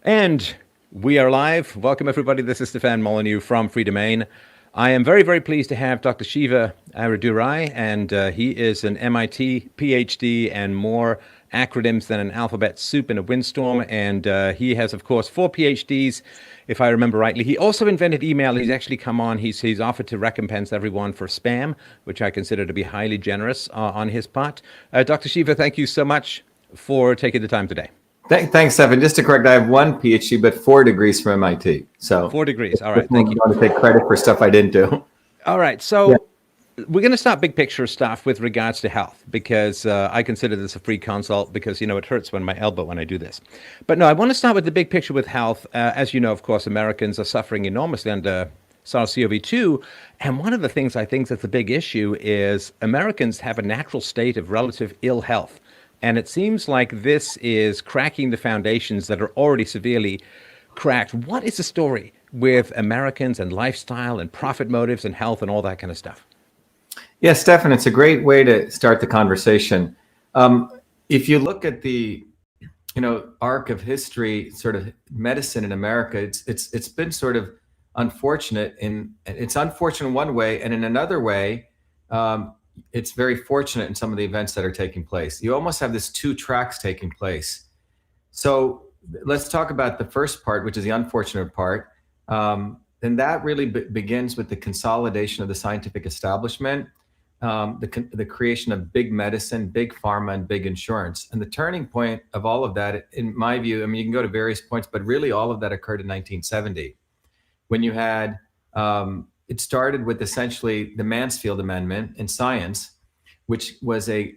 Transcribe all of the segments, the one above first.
And we are live. Welcome, everybody. This is Stefan Molyneux from Free Domain. I am very, very pleased to have Dr. Shiva Ayyadurai, and he is an MIT PhD and more acronyms than an alphabet soup in a windstorm. And he has, of course, 4 PhDs, if I remember rightly. He also invented email. He's actually come on. He's offered to recompense everyone for spam, which I consider to be highly generous on his part. Dr. Shiva, thank you so much for taking the time today. Thanks, Stefan. Just to correct, I have 1 PhD, but 4 degrees from MIT. So 4 degrees. All right. Thank you. I want to take credit for stuff I didn't do. All right. So we're going to start big picture stuff with regards to health, because I consider this a free consult because, it hurts when my elbow when I do this. But no, I want to start with the big picture with health. As you know, of course, Americans are suffering enormously under SARS-CoV-2. And one of the things I think that's a big issue is Americans have a natural state of relative ill health. And it seems like this is cracking the foundations that are already severely cracked. What is the story with Americans and lifestyle and profit motives and health and all that kind of stuff? Yeah, Stefan, it's a great way to start the conversation. If you look at the, arc of history, sort of medicine in America, it's been sort of unfortunate. It's unfortunate in one way, and in another way, it's very fortunate in some of the events that are taking place. You almost have this two tracks taking place. So let's talk about the first part, which is the unfortunate part. And that really begins with the consolidation of the scientific establishment, the creation of big medicine, big pharma, and big insurance. And the turning point of all of that, in my view, you can go to various points, but really all of that occurred in 1970, when you had it started with essentially the Mansfield Amendment in science, which was a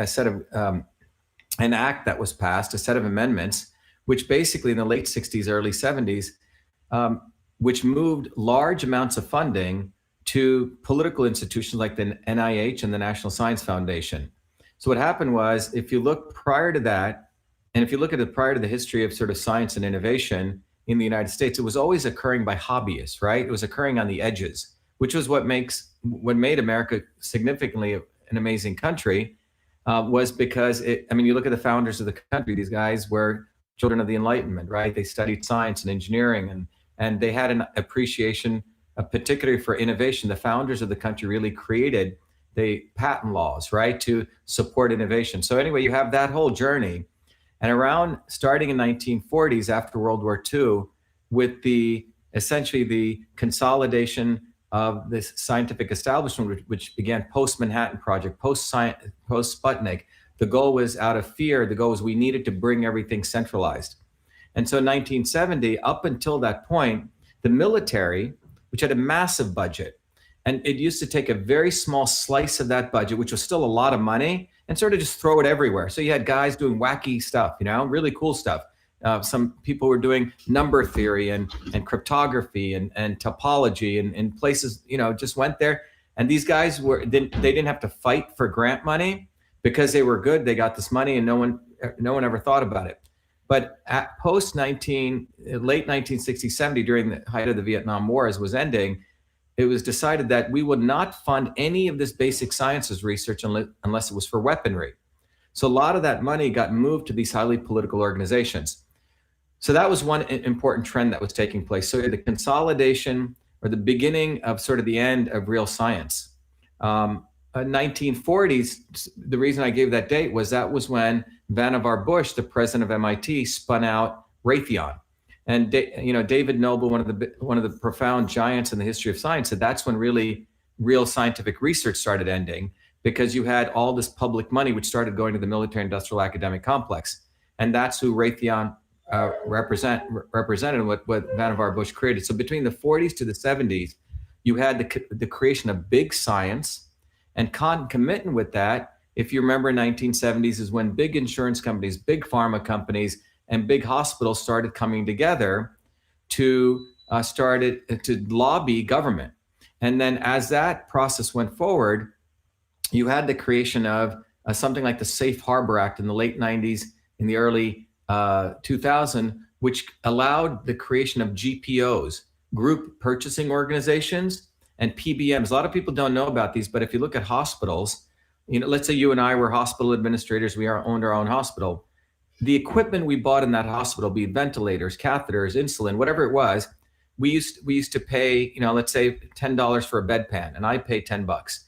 set of an act that was passed, a set of amendments, which basically in the late 60s, early 70s, which moved large amounts of funding to political institutions like the NIH and the National Science Foundation. So what happened was, if you look prior to that, and if you look at it prior to the history of sort of science and innovation in the United States, it was always occurring by hobbyists, right? It was occurring on the edges, which was what made America significantly an amazing country, was because you look at the founders of the country, these guys were children of the Enlightenment, right? They studied science and engineering, and they had an appreciation, particularly for innovation. The founders of the country really created the patent laws, right, to support innovation. So anyway, you have that whole journey. And around starting in 1940s, after World War II, with essentially the consolidation of this scientific establishment, which began post-Manhattan Project, post-Sputnik, the goal was, out of fear, the goal was we needed to bring everything centralized. And so in 1970, up until that point, the military, which had a massive budget, and it used to take a very small slice of that budget, which was still a lot of money, and sort of just throw it everywhere. So you had guys doing wacky stuff, really cool stuff. Some people were doing number theory and cryptography and topology and places, just went there. And these guys they didn't have to fight for grant money because they were good. They got this money and no one ever thought about it. But at late 1960s, 70, during the height of the Vietnam War, as was ending, it was decided that we would not fund any of this basic sciences research unless it was for weaponry. So a lot of that money got moved to these highly political organizations. So that was one important trend that was taking place. So the consolidation, or the beginning of sort of the end of real science. 1940s, the reason I gave that date was when Vannevar Bush, the president of MIT, spun out Raytheon. And David Noble, one of the profound giants in the history of science, said that's when really real scientific research started ending, because you had all this public money which started going to the military-industrial academic complex, and that's who Raytheon represented, what Vannevar Bush created. So between the 40s to the 70s, you had the creation of big science, and concomitant with that, if you remember, 1970s is when big insurance companies, big pharma companies, and big hospitals started coming together to lobby government. And then as that process went forward, you had the creation of something like the Safe Harbor Act in the late 90s, in the early 2000, which allowed the creation of GPOs, group purchasing organizations, and PBMs. A lot of people don't know about these, but if you look at hospitals, let's say you and I were hospital administrators, we owned our own hospital. the equipment we bought in that hospital, be it ventilators, catheters, insulin, whatever it was, we used to pay, let's say $10 for a bedpan, and I pay $10.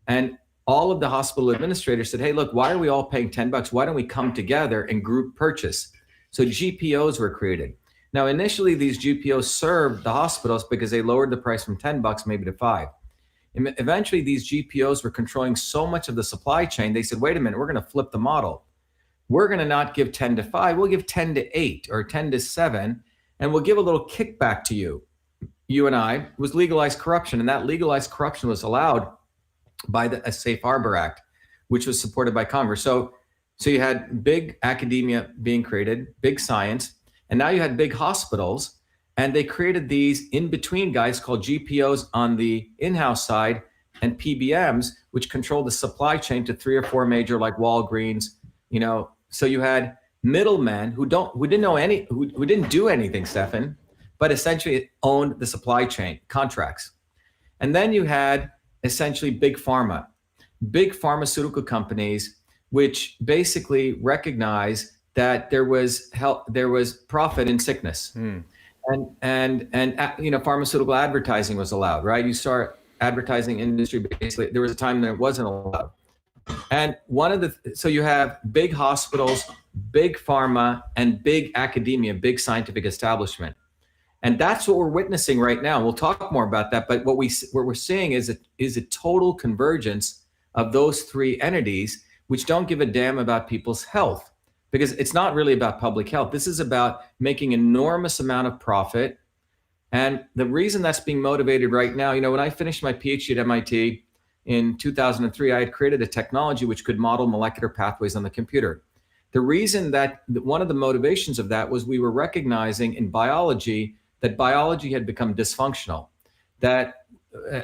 And all of the hospital administrators said, hey, look, why are we all paying $10? Why don't we come together and group purchase? So GPOs were created. Now, initially, these GPOs served the hospitals because they lowered the price from $10 maybe to $5. And eventually, these GPOs were controlling so much of the supply chain, they said, wait a minute, we're going to flip the model. We're going to not give 10 to 5, we'll give 10 to 8 or 10 to 7, and we'll give a little kickback to you. You and I was legalized corruption, and that legalized corruption was allowed by the Safe Harbor Act, which was supported by Congress. So you had big academia being created, big science, and now you had big hospitals, and they created these in-between guys called GPOs on the in-house side and PBMs, which control the supply chain to 3 or 4 major, like Walgreens. So you had middlemen who didn't do anything, Stefan, but essentially owned the supply chain contracts. And then you had essentially big pharmaceutical companies, which basically recognize that there was profit in sickness. And pharmaceutical advertising was allowed, right? You start advertising industry, basically there was a time that it wasn't allowed. And so you have big hospitals, big pharma, and big academia, big scientific establishment. And that's what we're witnessing right now. We'll talk more about that. But what we're seeing is a total convergence of those 3 entities, which don't give a damn about people's health, because it's not really about public health. This is about making enormous amount of profit. And the reason that's being motivated right now, when I finished my PhD at MIT in 2003, I had created a technology which could model molecular pathways on the computer. The reason that one of the motivations of that was we were recognizing in biology that biology had become dysfunctional, that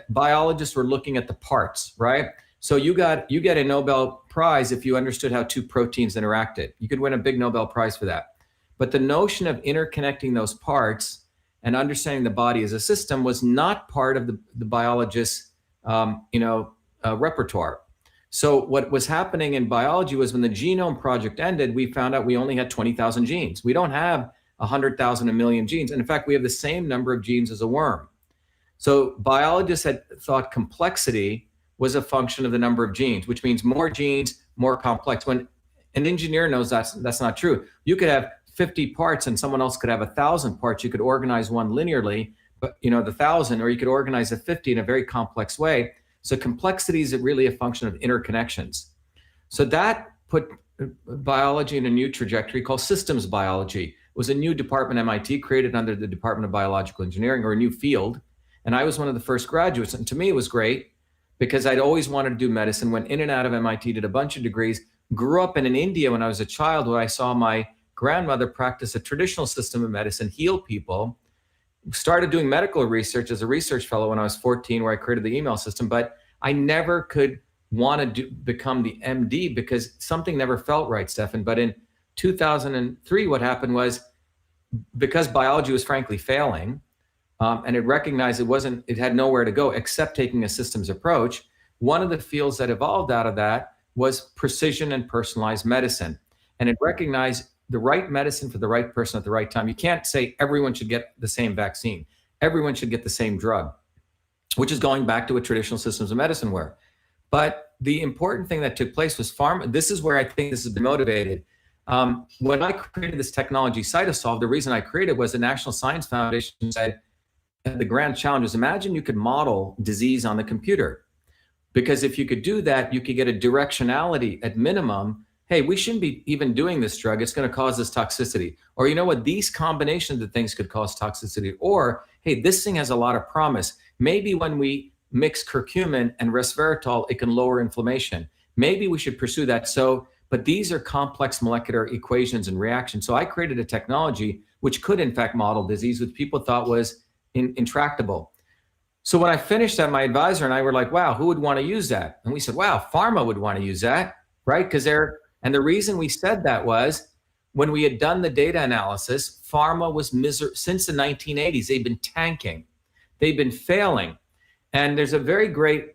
biologists were looking at the parts, right? So you get a Nobel Prize if you understood how 2 proteins interacted. You could win a big Nobel Prize for that. But the notion of interconnecting those parts and understanding the body as a system was not part of the biologist's repertoire. So what was happening in biology was when the Genome Project ended, we found out we only had 20,000 genes. We don't have 100,000, a million genes. And in fact, we have the same number of genes as a worm. So biologists had thought complexity was a function of the number of genes, which means more genes, more complex. When an engineer knows that's not true. You could have 50 parts and someone else could have 1,000 parts. You could organize one linearly, but the 1,000, or you could organize a 50 in a very complex way. So complexity is really a function of interconnections. So that put biology in a new trajectory called systems biology. It was a new department at MIT created under the Department of Biological Engineering, or a new field. And I was one of the first graduates. And to me, it was great because I'd always wanted to do medicine, went in and out of MIT, did a bunch of degrees, grew up in India when I was a child, where I saw my grandmother practice a traditional system of medicine, heal people. Started doing medical research as a research fellow when I was 14, where I created the email system, but I never could want to become the MD because something never felt right, Stefan. But in 2003, what happened was, because biology was frankly failing, and it recognized it had nowhere to go except taking a systems approach, one of the fields that evolved out of that was precision and personalized medicine. And it recognized the right medicine for the right person at the right time. You can't say everyone should get the same vaccine. Everyone should get the same drug, which is going back to what traditional systems of medicine were. But the important thing that took place was pharma. This is where I think this has been motivated. When I created this technology, Cytosolve, the reason I created was the National Science Foundation said, the grand challenge is, imagine you could model disease on the computer. Because if you could do that, you could get a directionality at minimum. Hey, we shouldn't be even doing this drug. It's going to cause this toxicity. Or you know what? These combinations of things could cause toxicity. Or, hey, this thing has a lot of promise. Maybe when we mix curcumin and resveratrol, it can lower inflammation. Maybe we should pursue that. But these are complex molecular equations and reactions. So I created a technology which could, in fact, model disease, which people thought was intractable. So when I finished that, my advisor and I were like, wow, who would want to use that? And we said, wow, pharma would want to use that, right? And the reason we said that was when we had done the data analysis, pharma was since the 1980s, they've been tanking. They've been failing. And there's a very great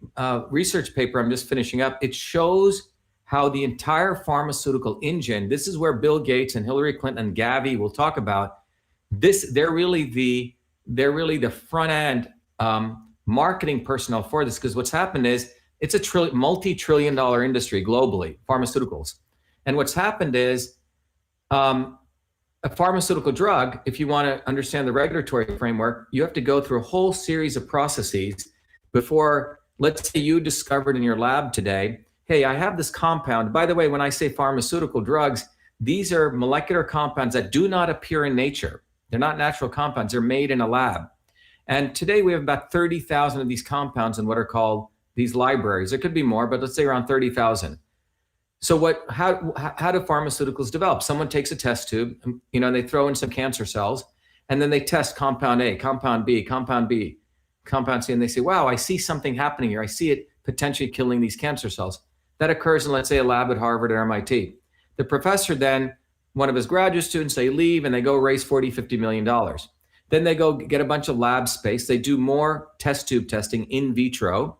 research paper I'm just finishing up. It shows how the entire pharmaceutical engine, this is where Bill Gates and Hillary Clinton and Gavi will talk about this. They're really the front end marketing personnel for this, because what's happened is it's a multi-trillion dollar industry globally, pharmaceuticals. And what's happened is a pharmaceutical drug, if you want to understand the regulatory framework, you have to go through a whole series of processes before, let's say you discovered in your lab today, hey, I have this compound. By the way, when I say pharmaceutical drugs, these are molecular compounds that do not appear in nature. They're not natural compounds. They're made in a lab. And today we have about 30,000 of these compounds in what are called these libraries. There could be more, but let's say around 30,000. So how do pharmaceuticals develop? Someone takes a test tube, they throw in some cancer cells, and then they test compound A, compound B, compound B, compound C, and they say, wow, I see something happening here. I see it potentially killing these cancer cells. That occurs in, let's say, a lab at Harvard or MIT. The professor then, one of his graduate students, they leave and they go raise $40-50 million. Then they go get a bunch of lab space. They do more test tube testing in vitro.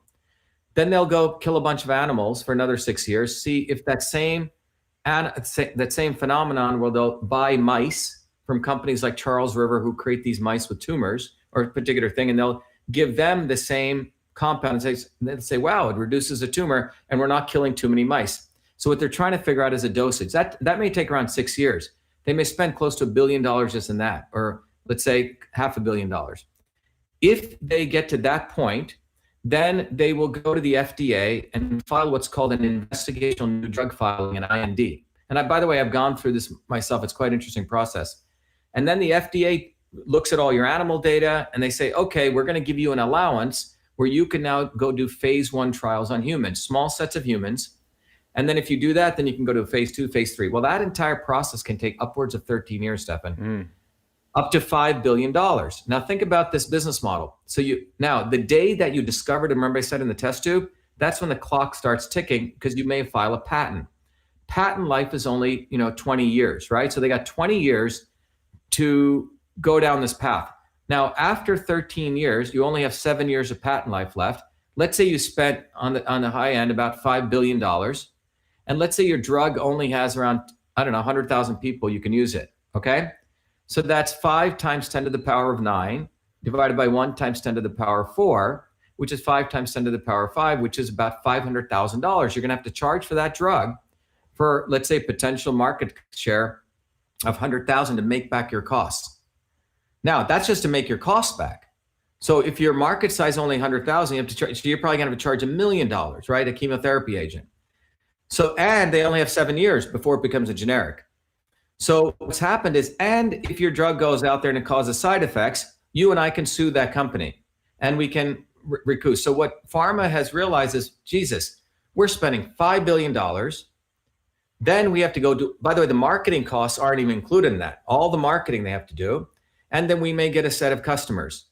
Then they'll go kill a bunch of animals for another 6 years, see if that same phenomenon where they'll buy mice from companies like Charles River who create these mice with tumors or a particular thing, and they'll give them the same compound and they'll say, wow, it reduces a tumor and we're not killing too many mice. So what they're trying to figure out is a dosage. That may take around 6 years. They may spend close to $1 billion just in that, or let's say $500 million. If they get to that point, then they will go to the FDA and file what's called an investigational new drug filing, an IND. And by the way, I've gone through this myself. It's quite an interesting process. And then the FDA looks at all your animal data and they say, okay, we're going to give you an allowance where you can now go do phase 1 trials on humans, small sets of humans. And then if you do that, then you can go to phase 2, phase 3. Well, that entire process can take upwards of 13 years, Stefan. Up to $5 billion. Now think about this business model. So now the day that you discovered, and remember I said in the test tube, that's when the clock starts ticking because you may file a patent. Patent life is only 20 years, right? So they got 20 years to go down this path. Now after 13 years, you only have 7 years of patent life left. Let's say you spent on the high end about $5 billion, and let's say your drug only has around 100,000 people you can use it. Okay. So that's 5 times 10 to the power of 9 divided by 1 times 10 to the power of 4, which is 5 times 10 to the power of 5, which is about $500,000. You're going to have to charge for that drug for, let's say, potential market share of 100,000 to make back your costs. Now, that's just to make your costs back. So if your market size only 100,000, you have to charge, so you're probably going to have to charge $1 million, right? A chemotherapy agent. So, and they only have 7 years before it becomes a generic. So what's happened is, and if your drug goes out there and it causes side effects, you and I can sue that company and we can recoup. So what pharma has realized is, Jesus, we're spending $5 billion. Then we have to go do, by the way, the marketing costs aren't even included in that. All the marketing they have to do. And then we may get a set of customers.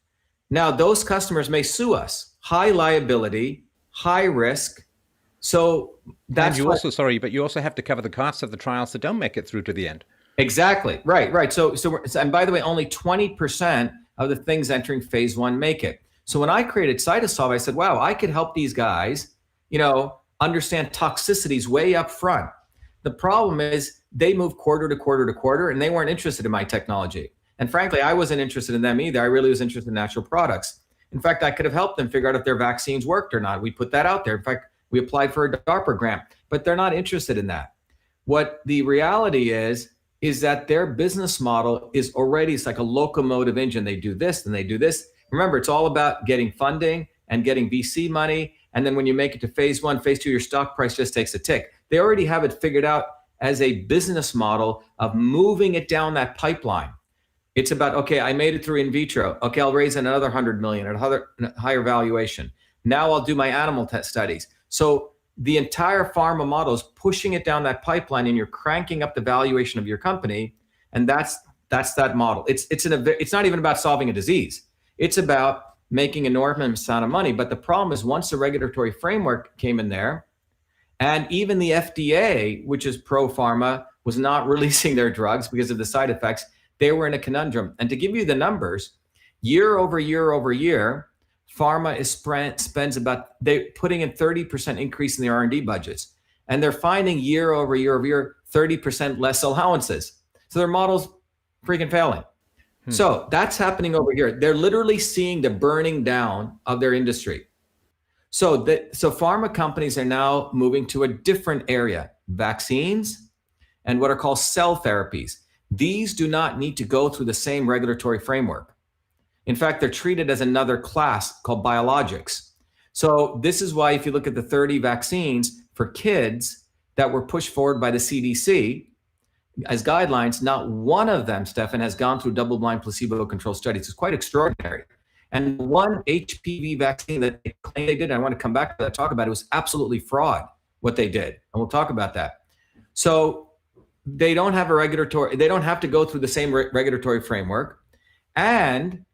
Now those customers may sue us. High liability, high risk. So that's you also have to cover the costs of the trials that don't make it through to the end. Exactly. Right. So and by the way, only 20% of the things entering phase 1 make it. So when I created Cytosolve, I said, wow, I could help these guys, understand toxicities way up front. The problem is they move quarter to quarter to quarter, and they weren't interested in my technology. And frankly, I wasn't interested in them either. I really was interested in natural products. In fact, I could have helped them figure out if their vaccines worked or not. We put that out there. In fact, we applied for a DARPA grant, but they're not interested in that. What the reality is that their business model is already, it's like a locomotive engine. They do this, and they do this. Remember, it's all about getting funding and getting VC money. And then when you make it to phase 1, phase 2, your stock price just takes a tick. They already have it figured out as a business model of moving it down that pipeline. It's about, okay, I made it through in vitro. Okay, I'll raise another 100 million at a higher valuation. Now I'll do my animal test studies. So the entire pharma model is pushing it down that pipeline, and you're cranking up the valuation of your company. And that's that model. It's not even about solving a disease. It's about making an enormous amount of money. But the problem is, once the regulatory framework came in there, and even the FDA, which is pro-pharma, was not releasing their drugs because of the side effects, they were in a conundrum. And to give you the numbers, year over year over year, pharma spends about, they're putting in 30% increase in the R&D budgets. And they're finding year over year over year 30% less allowances. So their model's freaking failing. So that's happening over here. They're literally seeing the burning down of their industry. So pharma companies are now moving to a different area, vaccines and what are called cell therapies. These do not need to go through the same regulatory framework. In fact, they're treated as another class called biologics. So this is why if you look at the 30 vaccines for kids that were pushed forward by the CDC as guidelines, not one of them, Stefan, has gone through double-blind placebo-controlled studies. It's quite extraordinary. And one HPV vaccine that they claim they did, and I want to come back to that, talk about it, was absolutely fraud, what they did. And we'll talk about that. So they don't have they don't have to go through the same regulatory framework. And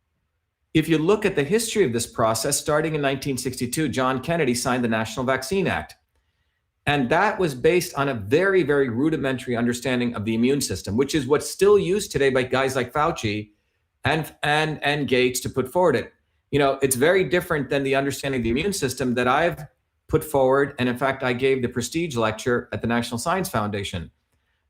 if you look at the history of this process, starting in 1962, John Kennedy signed the National Vaccine Act. And that was based on a very, very rudimentary understanding of the immune system, which is what's still used today by guys like Fauci and Gates to put forward it. It's very different than the understanding of the immune system that I've put forward. And in fact, I gave the prestige lecture at the National Science Foundation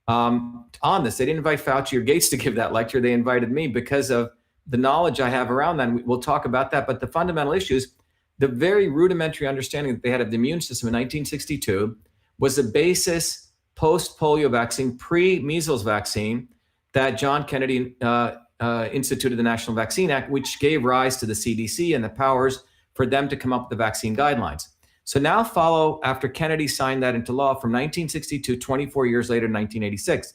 on this. They didn't invite Fauci or Gates to give that lecture. They invited me because of the knowledge I have around that. And we'll talk about that. But the fundamental issues, the very rudimentary understanding that they had of the immune system in 1962 was the basis post-polio vaccine, pre-measles vaccine that John Kennedy instituted the National Vaccine Act, which gave rise to the CDC and the powers for them to come up with the vaccine guidelines. So now follow after Kennedy signed that into law from 1962, 24 years later, 1986.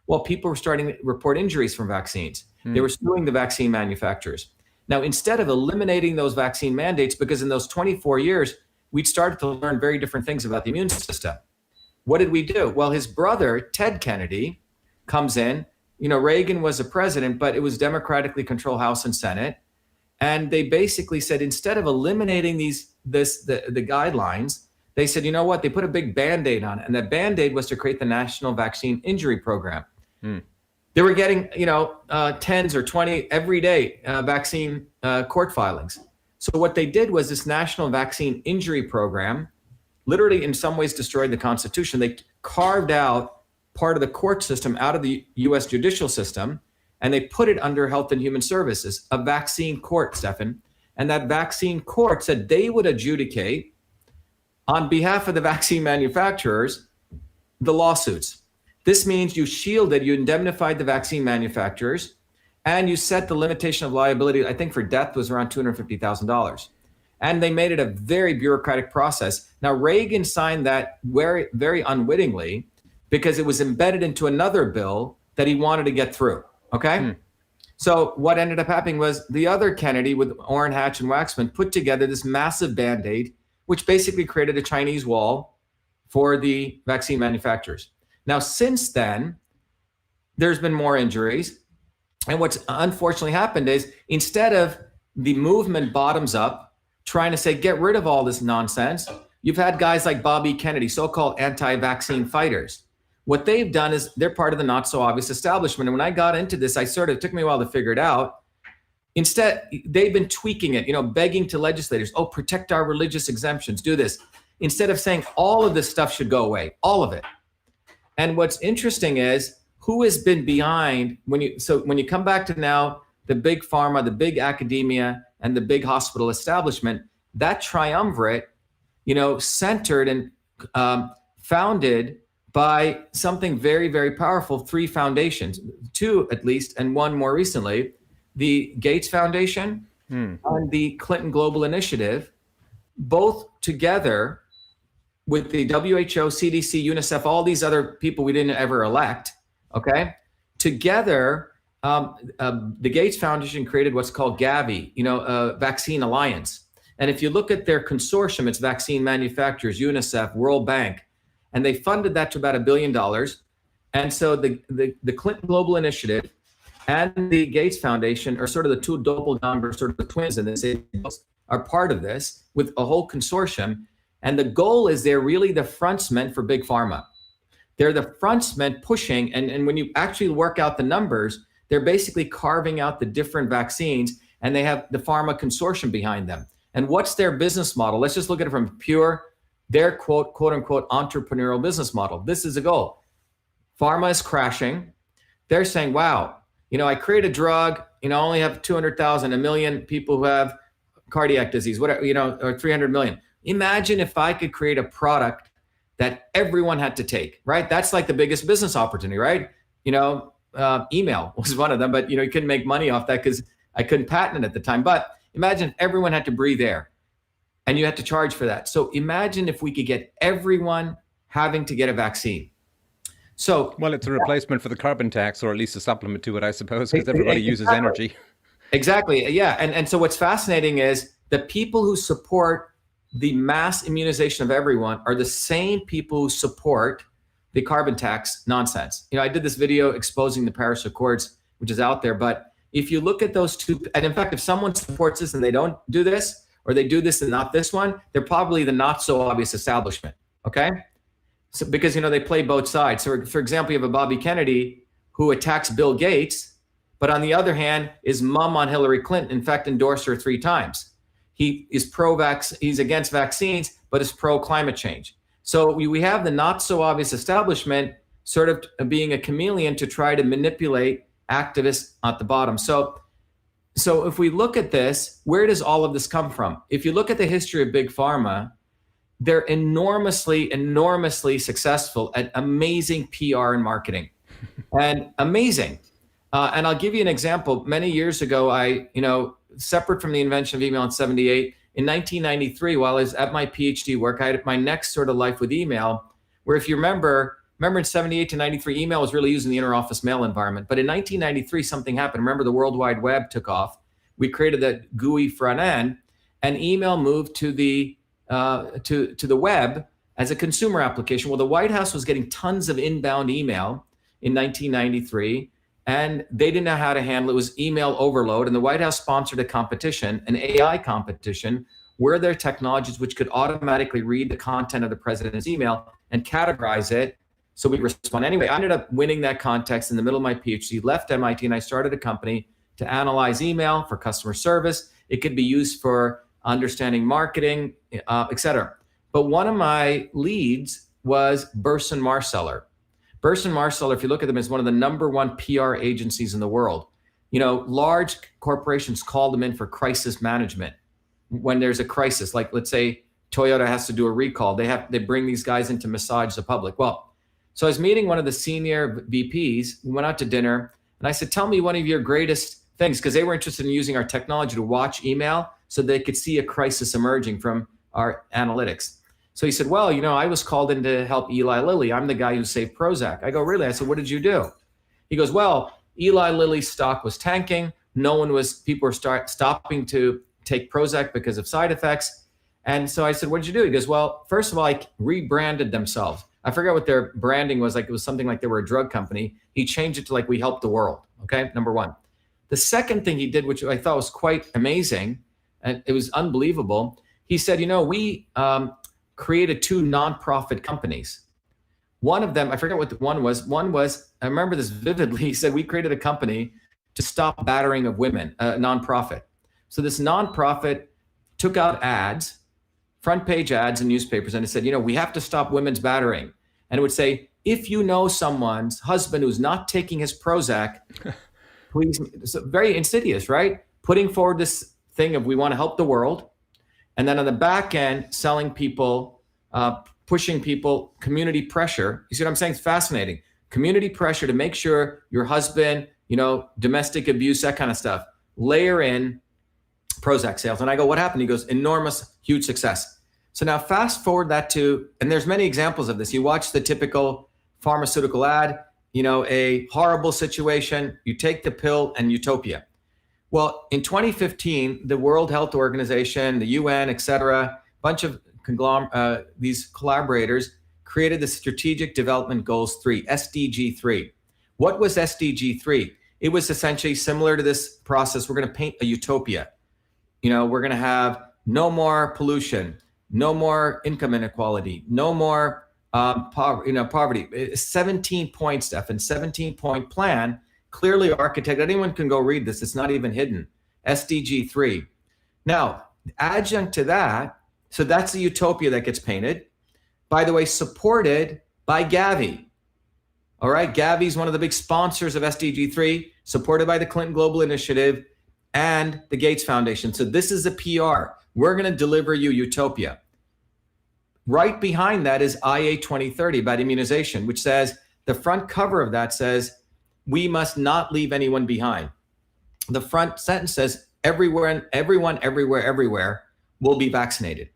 Well, people were starting to report injuries from vaccines. They were suing the vaccine manufacturers. Now, instead of eliminating those vaccine mandates, because in those 24 years, we'd started to learn very different things about the immune system. What did we do? Well, his brother, Ted Kennedy, comes in. Reagan was a president, but it was democratically controlled House and Senate. And they basically said, instead of eliminating the guidelines, they said, you know what? They put a big Band-Aid on it. And that Band-Aid was to create the National Vaccine Injury Program. They were getting, 10s or 20 every day vaccine court filings. So what they did was this National Vaccine Injury Program literally in some ways destroyed the Constitution. They carved out part of the court system out of the U.S. judicial system, and they put it under Health and Human Services, a vaccine court, Stefan. And that vaccine court said they would adjudicate on behalf of the vaccine manufacturers the lawsuits. This means you shielded, you indemnified the vaccine manufacturers, and you set the limitation of liability, I think for death was around $250,000. And they made it a very bureaucratic process. Now, Reagan signed that very, very unwittingly because it was embedded into another bill that he wanted to get through, okay? So what ended up happening was the other Kennedy with Orrin Hatch and Waxman put together this massive Band-Aid, which basically created a Chinese wall for the vaccine manufacturers. Now, since then, there's been more injuries. And what's unfortunately happened is instead of the movement bottoms up, trying to say, get rid of all this nonsense, you've had guys like Bobby Kennedy, so-called anti-vaccine fighters. What they've done is they're part of the not so obvious establishment. And when I got into this, it took me a while to figure it out. Instead, they've been tweaking it, begging to legislators, protect our religious exemptions, do this. Instead of saying all of this stuff should go away, all of it. And what's interesting is who has been behind when you come back to now the big pharma, the big academia, and the big hospital establishment, that triumvirate, centered and founded by something very, very powerful, 3 foundations, 2 at least, and 1 more recently, the Gates Foundation and the Clinton Global Initiative, both together with the WHO, CDC, UNICEF, all these other people we didn't ever elect, okay? Together, the Gates Foundation created what's called Gavi, Vaccine Alliance. And if you look at their consortium, it's vaccine manufacturers, UNICEF, World Bank, and they funded that to about $1 billion. And so the Clinton Global Initiative and the Gates Foundation are sort of the 2 doppelgangers, sort of the twins in this, are part of this with a whole consortium. And the goal is they're really the frontsmen for big pharma. They're the frontsmen pushing, and when you actually work out the numbers, they're basically carving out the different vaccines, and they have the pharma consortium behind them. And what's their business model? Let's just look at it from pure their quote unquote entrepreneurial business model. This is a goal. Pharma is crashing. They're saying, wow, I create a drug, I only have 200,000, a million people who have cardiac disease, whatever, or 300 million. Imagine if I could create a product that everyone had to take, right? That's like the biggest business opportunity, right? Email was one of them, but you couldn't make money off that because I couldn't patent it at the time. But imagine if everyone had to breathe air and you had to charge for that. So imagine if we could get everyone having to get a vaccine. So, well, it's a replacement for the carbon tax, or at least a supplement to it, I suppose, because everybody uses energy. Exactly. Yeah. And so what's fascinating is the people who support the mass immunization of everyone are the same people who support the carbon tax nonsense. I did this video exposing the Paris Accords, which is out there. But if you look at those two, and in fact, if someone supports this and they don't do this, or they do this and not this one, they're probably the not so obvious establishment. Okay. So because, they play both sides. So for example, you have a Bobby Kennedy who attacks Bill Gates, but on the other hand, is mum on Hillary Clinton, in fact, endorsed her 3 times. He is he's against vaccines, but is pro-climate change. So we have the not so obvious establishment sort of being a chameleon to try to manipulate activists at the bottom. So if we look at this, where does all of this come from? If you look at the history of Big Pharma, they're enormously successful at amazing PR and marketing, and amazing. And I'll give you an example. Many years ago, separate from the invention of email in 78, in 1993, while I was at my PhD work, I had my next sort of life with email, where if you remember in 78 to 93, email was really used in the interoffice mail environment. But in 1993, something happened. Remember, the World Wide Web took off. We created that GUI front end, and email moved to the web as a consumer application. Well, the White House was getting tons of inbound email in 1993, and they didn't know how to handle it. It was email overload, and the White House sponsored a competition, an AI competition, where there are technologies which could automatically read the content of the president's email and categorize it so we respond. Anyway, I ended up winning that contest in the middle of my PhD, left MIT, and I started a company to analyze email for customer service. It could be used for understanding marketing, et cetera. But one of my leads was Burson Marsteller. Burson Marsteller, if you look at them, is one of the #1 PR agencies in the world. Large corporations call them in for crisis management. When there's a crisis, like let's say Toyota has to do a recall, they bring these guys in to massage the public. Well, so I was meeting one of the senior VPs. We went out to dinner, and I said, tell me one of your greatest things, because they were interested in using our technology to watch email so they could see a crisis emerging from our analytics. So he said, well, I was called in to help Eli Lilly. I'm the guy who saved Prozac. I go, really? I said, what did you do? He goes, well, Eli Lilly's stock was tanking. People were stopping to take Prozac because of side effects. And so I said, what did you do? He goes, well, first of all, I rebranded themselves. I forgot what their branding was. Like it was something like they were a drug company. He changed it to like, we help the world. Okay, #1. The second thing he did, which I thought was quite amazing, and it was unbelievable. He said, we created 2 nonprofit companies. One of them, I forget what the one was. One was, I remember this vividly. He said, we created a company to stop battering of women, a nonprofit. So this nonprofit took out ads, front page ads in newspapers, and it said, we have to stop women's battering. And it would say, if you know someone's husband who's not taking his Prozac, please. So very insidious, right? Putting forward this thing of we want to help the world. And then on the back end, selling people, pushing people, community pressure. You see what I'm saying? It's fascinating. Community pressure to make sure your husband, domestic abuse, that kind of stuff. Layer in Prozac sales. And I go, what happened? He goes, enormous, huge success. So now fast forward that to, and there's many examples of this. You watch the typical pharmaceutical ad, a horrible situation, you take the pill and utopia. Well, in 2015, the World Health Organization, the UN, et cetera, bunch of these collaborators created the Strategic Development Goals 3, SDG 3. What was SDG 3? It was essentially similar to this process. We're going to paint a utopia. We're going to have no more pollution, no more income inequality, no more poverty. 17-point stuff and 17-point plan, clearly architected. Anyone can go read this. It's not even hidden. SDG 3. Now, adjunct to that, so that's the utopia that gets painted. by the way, supported by Gavi. All right, Gavi is one of the big sponsors of SDG 3, supported by the Clinton Global Initiative and the Gates Foundation. So this is a PR. We're going to deliver you utopia. Right behind that is IA 2030 about immunization, which says, the front cover of that says, we must not leave anyone behind. The front sentence says, everyone, everywhere will be vaccinated.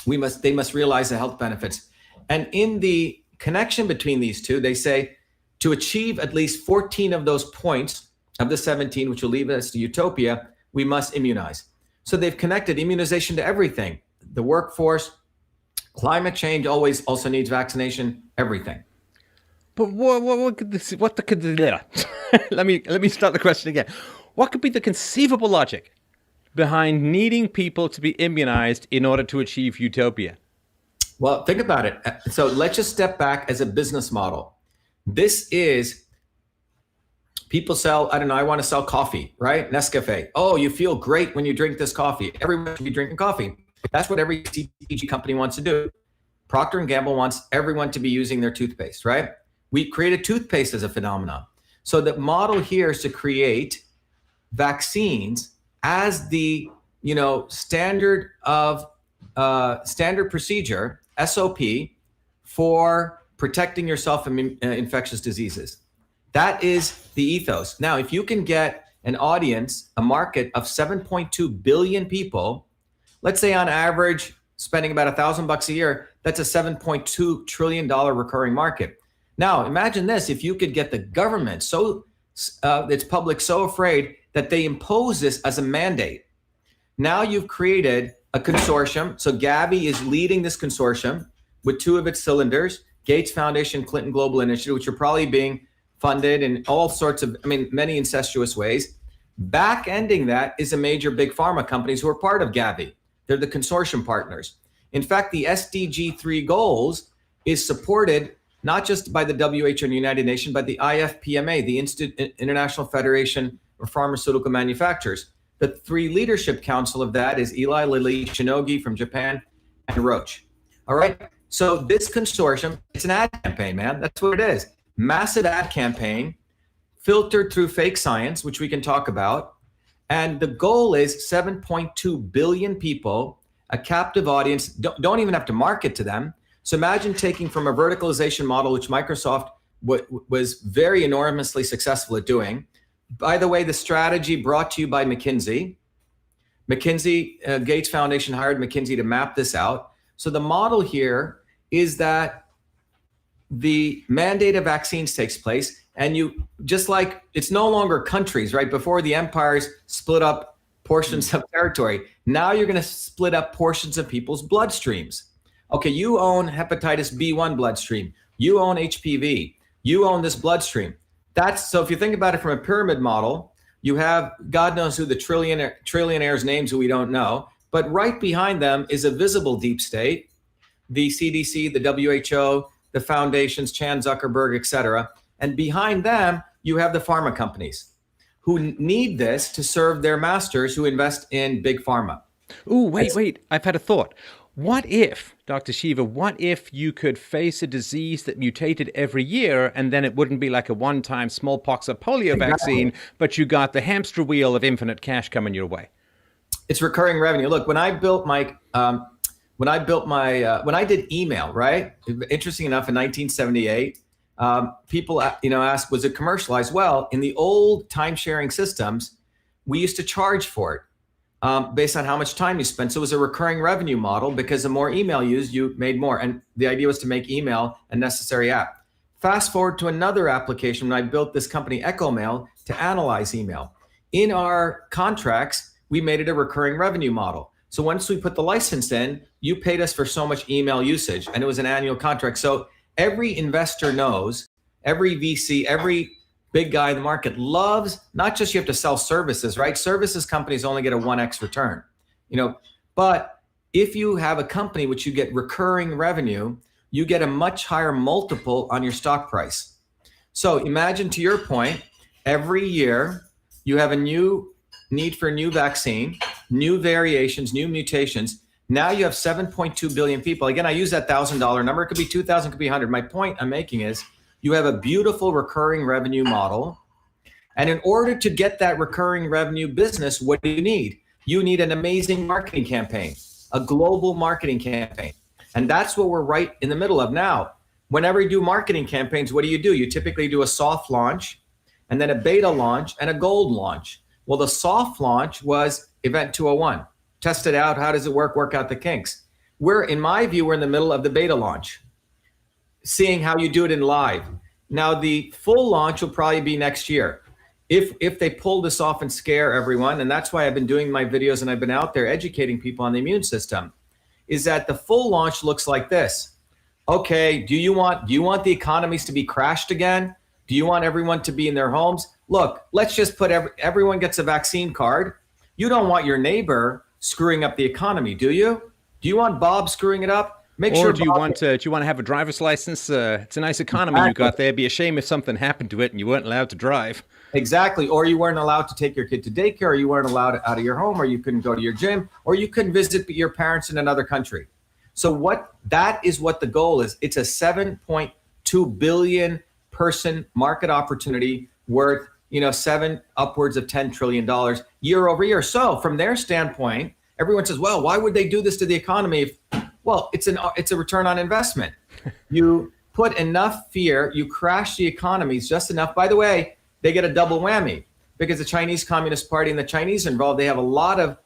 They must realize the health benefits. And in the connection between these two, they say, to achieve at least 14 of those points of the 17, which will lead us to utopia, we must immunize. So they've connected immunization to everything. The workforce, climate change always also needs vaccination, everything. But what could this, what the could let me start the question again. What could be the conceivable logic behind needing people to be immunized in order to achieve utopia? Well, think about it. So let's just step back as a business model. This is, people sell, I don't know, I want to sell coffee, right? Nescafe. Oh, you feel great when you drink this coffee. Everyone should be drinking coffee. That's what every CPG company wants to do. Procter & Gamble wants everyone to be using their toothpaste, right? We created toothpaste as a phenomenon. So the model here is to create vaccines as the, standard procedure, SOP, for protecting yourself from infectious diseases. That is the ethos. Now, if you can get an audience, a market of 7.2 billion people, let's say on average spending about $1,000 a year, that's a $7.2 trillion recurring market. Now, imagine this, if you could get the government its public so afraid that they impose this as a mandate. Now you've created a consortium. So Gavi is leading this consortium with two of its cylinders, Gates Foundation, Clinton Global Initiative, which are probably being funded in all sorts of, many incestuous ways. Back-ending that is a major big pharma companies who are part of Gavi. They're the consortium partners. In fact, the SDG 3 goals is supported not just by the WHO and United Nations, but the IFPMA, the International Federation of Pharmaceutical Manufacturers. The three leadership council of that is Eli Lilly, Shinogi from Japan, and Roche. All right. So this consortium, it's an ad campaign, man. That's what it is. Massive ad campaign filtered through fake science, which we can talk about. And the goal is 7.2 billion people, a captive audience, don't even have to market to them. So imagine taking from a verticalization model, which Microsoft was very enormously successful at doing. By the way, the strategy brought to you by McKinsey. Gates Foundation hired McKinsey to map this out. So the model here is that the mandate of vaccines takes place, and you, just like it's no longer countries, right? Before the empires split up portions of territory. Now you're going to split up portions of people's bloodstreams. Okay, you own hepatitis B1 bloodstream. You own HPV. You own this bloodstream. So if you think about it from a pyramid model, you have God knows who the trillionaires' names who we don't know, but right behind them is a visible deep state, the CDC, the WHO, the foundations, Chan Zuckerberg, et cetera. And behind them, you have the pharma companies who need this to serve their masters who invest in big pharma. Ooh, wait. I've had a thought. What if, Dr. Shiva, what if you could face a disease that mutated every year and then it wouldn't be like a one-time smallpox or polio vaccine, but you got the hamster wheel of infinite cash coming your way? It's recurring revenue. Look, when I did email, right? Interesting enough, in 1978, people, asked, was it commercialized? Well, in the old time-sharing systems, we used to charge for it. Based on how much time you spent. So it was a recurring revenue model because the more email used, you made more. And the idea was to make email a necessary app. Fast forward to another application when I built this company, EchoMail, to analyze email. In our contracts, we made it a recurring revenue model. So once we put the license in, you paid us for so much email usage, and it was an annual contract. So every investor knows, every VC, every big guy in the market loves, not just you have to sell services, right? Services companies only get a 1x return, but if you have a company which you get recurring revenue, you get a much higher multiple on your stock price. So imagine, to your point, every year you have a new need for a new vaccine, new variations, new mutations. Now you have 7.2 billion people. Again, I use that $1,000 number. It could be 2,000, could be 100. My point I'm making is you have a beautiful recurring revenue model. And in order to get that recurring revenue business, what do you need? You need an amazing marketing campaign, a global marketing campaign. And that's what we're right in the middle of now. Whenever you do marketing campaigns, what do? You typically do a soft launch, and then a beta launch, and a gold launch. Well, the soft launch was Event 201. Test it out. How does it work out the kinks. In my view, we're in the middle of the beta launch, seeing how you do it in live. Now, the full launch will probably be next year. If they pull this off and scare everyone, and that's why I've been doing my videos and I've been out there educating people on the immune system, is that the full launch looks like this. Okay, do you want the economies to be crashed again? Do you want everyone to be in their homes? Look, let's just put everyone gets a vaccine card. You don't want your neighbor screwing up the economy, do you? Do you want Bob screwing it up? Do you want to have a driver's license? It's a nice economy you got there. It'd be a shame if something happened to it and you weren't allowed to drive. Exactly. Or you weren't allowed to take your kid to daycare, or you weren't allowed out of your home, or you couldn't go to your gym, or you couldn't visit your parents in another country. So that is what the goal is. It's a 7.2 billion person market opportunity worth, upwards of $10 trillion year over year. So from their standpoint, everyone says, well, why would they do this to the economy? Well, it's a return on investment. You put enough fear, you crash the economies just enough. By the way, they get a double whammy because the Chinese Communist Party and the Chinese are involved. They have a lot of,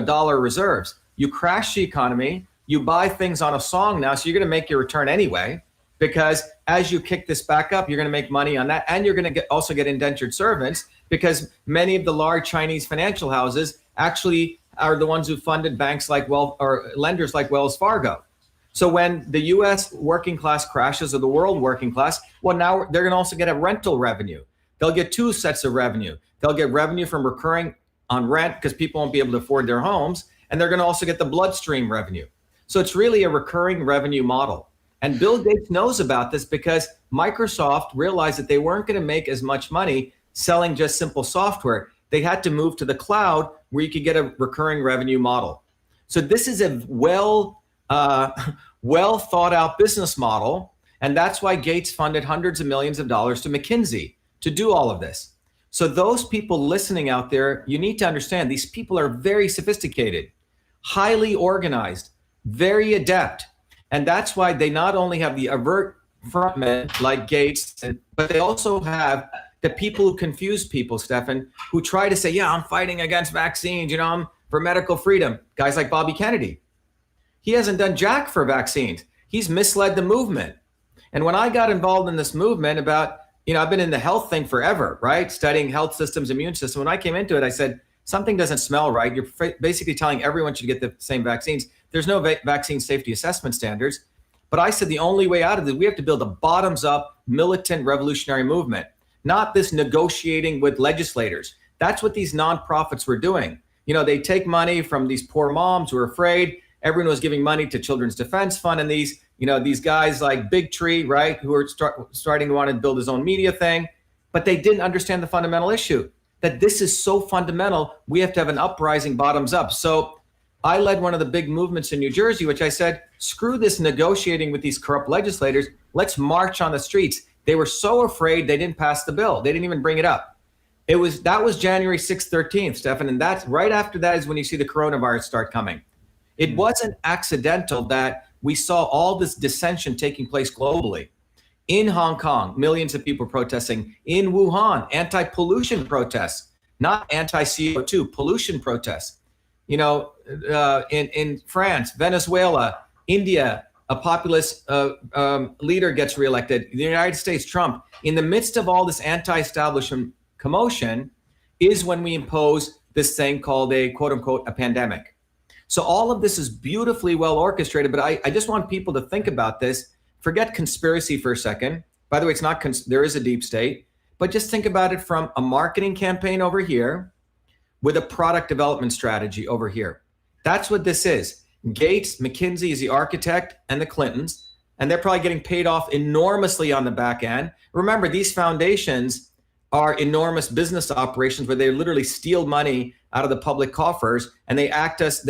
dollar reserves. You crash the economy, you buy things on a song now, so you're going to make your return anyway, because as you kick this back up, you're going to make money on that, and you're going to also get indentured servants, because many of the large Chinese financial houses actually are the ones who funded banks like lenders like Wells Fargo. So when the U.S. working class crashes, or the world working class, well, now they're going to also get a rental revenue. They'll get two sets of revenue. They'll get revenue from recurring on rent because people won't be able to afford their homes, and they're going to also get the bloodstream revenue. So it's really a recurring revenue model. And Bill Gates knows about this because Microsoft realized that they weren't going to make as much money selling just simple software. They had to move to the cloud where you could get a recurring revenue model. So this is a well thought out business model. And that's why Gates funded hundreds of millions of dollars to McKinsey to do all of this. So those people listening out there, you need to understand these people are very sophisticated, highly organized, very adept. And that's why they not only have the avert frontmen like Gates, but they also have the people who confuse people, Stefan, who try to say, yeah, I'm fighting against vaccines, I'm for medical freedom. Guys like Bobby Kennedy. He hasn't done jack for vaccines. He's misled the movement. And when I got involved in this movement about, I've been in the health thing forever, right? Studying health systems, immune system. When I came into it, I said, something doesn't smell right. You're basically telling everyone should get the same vaccines. There's no vaccine safety assessment standards. But I said the only way out of it, we have to build a bottoms-up militant revolutionary movement, not this negotiating with legislators. That's what these nonprofits were doing. They take money from these poor moms who are afraid. Everyone was giving money to Children's Defense Fund, and these guys like Big Tree, right, who are starting to want to build his own media thing. But they didn't understand the fundamental issue, that this is so fundamental, we have to have an uprising bottoms up. So I led one of the big movements in New Jersey, which I said, screw this negotiating with these corrupt legislators. Let's march on the streets. They were so afraid they didn't pass the bill. They didn't even bring it up. That was January 6th, 13th, Stefan. And that's right after that is when you see the coronavirus start coming. It wasn't accidental that we saw all this dissension taking place globally. In Hong Kong, millions of people protesting. In Wuhan, anti-pollution protests, not anti-CO2, pollution protests. In France, Venezuela, India, a populist leader gets reelected. The United States, Trump. In the midst of all this anti-establishment commotion is when we impose this thing called a quote unquote a pandemic. So all of this is beautifully well orchestrated, but I just want people to think about this. Forget conspiracy for a second. By the way, it's not, there is a deep state, but just think about it from a marketing campaign over here with a product development strategy over here. That's what this is. Gates, McKinsey is the architect, and the Clintons, and they're probably getting paid off enormously on the back end. Remember, these foundations are enormous business operations where they literally steal money out of the public coffers, and they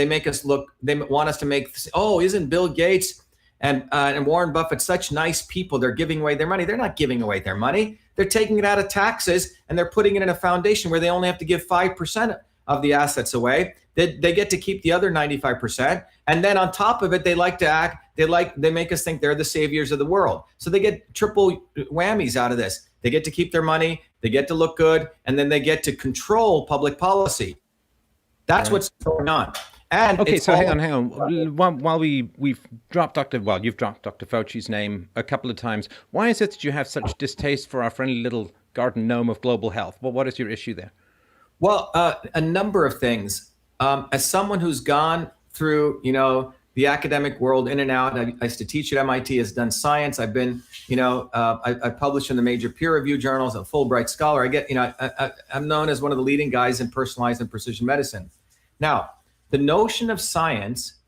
make us look, they want us to make, oh, isn't Bill Gates and Warren Buffett such nice people? They're giving away their money. They're not giving away their money. They're taking it out of taxes and they're putting it in a foundation where they only have to give 5% of the assets away. They get to keep the other 95%. And then on top of it, they like to act, they make us think they're the saviors of the world. So they get triple whammies out of this. They get to keep their money, they get to look good, and then they get to control public policy. That's right. What's going on. And okay, so hang on. While we've dropped you've dropped Dr. Fauci's name a couple of times. Why is it that you have such distaste for our friendly little garden gnome of global health? Well, what is your issue there? Well, a number of things. As someone who's gone through, the academic world in and out, I used to teach at MIT, has done science. I've been, I published in the major peer-reviewed journals, a Fulbright scholar. I'm known as one of the leading guys in personalized and precision medicine. Now, the notion of science,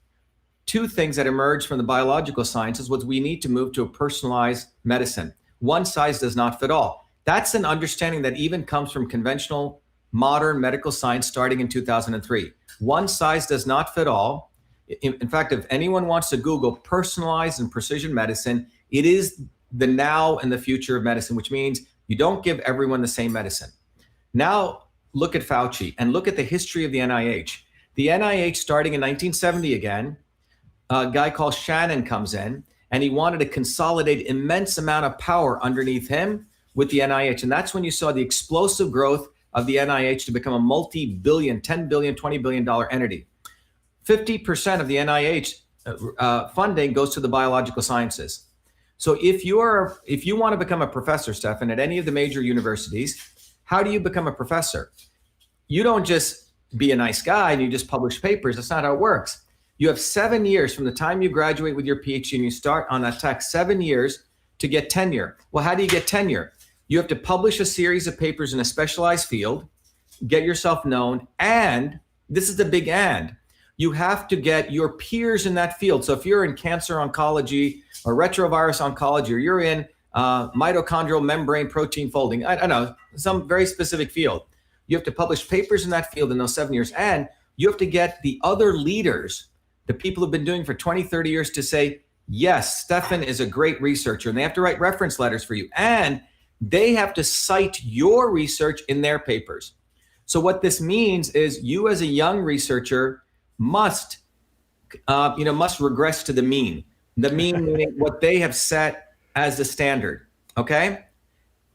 two things that emerged from the biological sciences was we need to move to a personalized medicine. One size does not fit all. That's an understanding that even comes from conventional modern medical science starting in 2003. One size does not fit all. In fact, if anyone wants to Google personalized and precision medicine, it is the now and the future of medicine, which means you don't give everyone the same medicine. Now, look at Fauci and look at the history of the NIH. The NIH, starting in 1970 again, a guy called Shannon comes in, and he wanted to consolidate immense amount of power underneath him with the NIH. And that's when you saw the explosive growth of the NIH to become a multi-billion, $10 billion, $20 billion entity. 50% of the NIH funding goes to the biological sciences. So if you want to become a professor, Stefan, at any of the major universities, how do you become a professor? You don't just be a nice guy and you just publish papers. That's not how it works. You have 7 years from the time you graduate with your PhD and you start on that track, 7 years to get tenure. Well, how do you get tenure? You have to publish a series of papers in a specialized field, get yourself known, and this is the big and. You have to get your peers in that field. So if you're in cancer oncology or retrovirus oncology, or you're in mitochondrial membrane protein folding, I don't know, some very specific field, you have to publish papers in that field in those 7 years. And you have to get the other leaders, the people who've been doing for 20, 30 years to say, yes, Stefan is a great researcher. And they have to write reference letters for you. And they have to cite your research in their papers. So what this means is you as a young researcher must regress to the mean. The mean meaning what they have set as the standard, okay?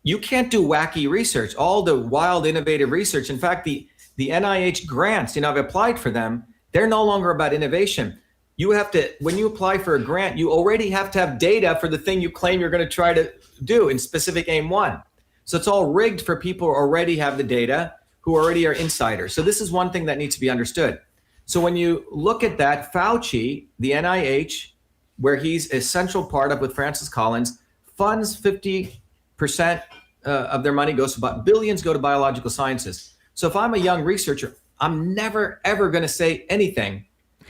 You can't do wacky research, all the wild, innovative research. In fact, the NIH grants, I've applied for them. They're no longer about innovation. You have to, when you apply for a grant, you already have to have data for the thing you claim you're going to try to do in specific aim one. So it's all rigged for people who already have the data, who already are insiders. So this is one thing that needs to be understood. So when you look at that, Fauci, the NIH, where he's a central part of with Francis Collins, funds 50% of their money billions go to biological sciences. So if I'm a young researcher, I'm never, ever going to say anything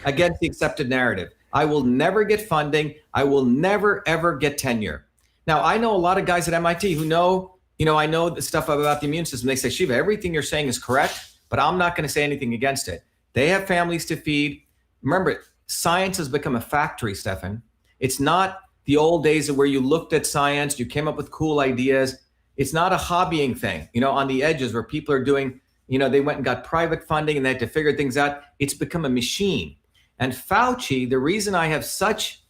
against the accepted narrative. I will never get funding. I will never, ever get tenure. Now, I know a lot of guys at MIT who know, I know the stuff about the immune system. They say, Shiva, everything you're saying is correct, but I'm not going to say anything against it. They have families to feed. Remember, science has become a factory, Stefan. It's not the old days of where you looked at science, you came up with cool ideas. It's not a hobbying thing, on the edges where people are doing, they went and got private funding and they had to figure things out. It's become a machine. And Fauci, the reason I have such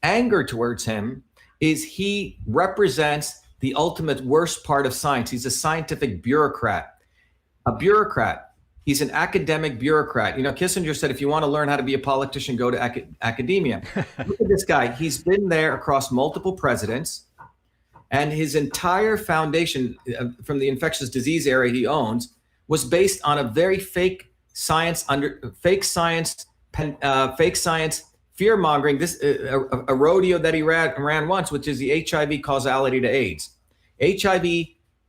anger towards him is he represents the ultimate worst part of science. He's a scientific bureaucrat. A bureaucrat. He's an academic bureaucrat. Kissinger said, if you want to learn how to be a politician, go to academia. Look at this guy. He's been there across multiple presidents, and his entire foundation from the infectious disease area he owns was based on a very fake science, fear mongering. This a rodeo that he ran once, which is the HIV causality to AIDS. HIV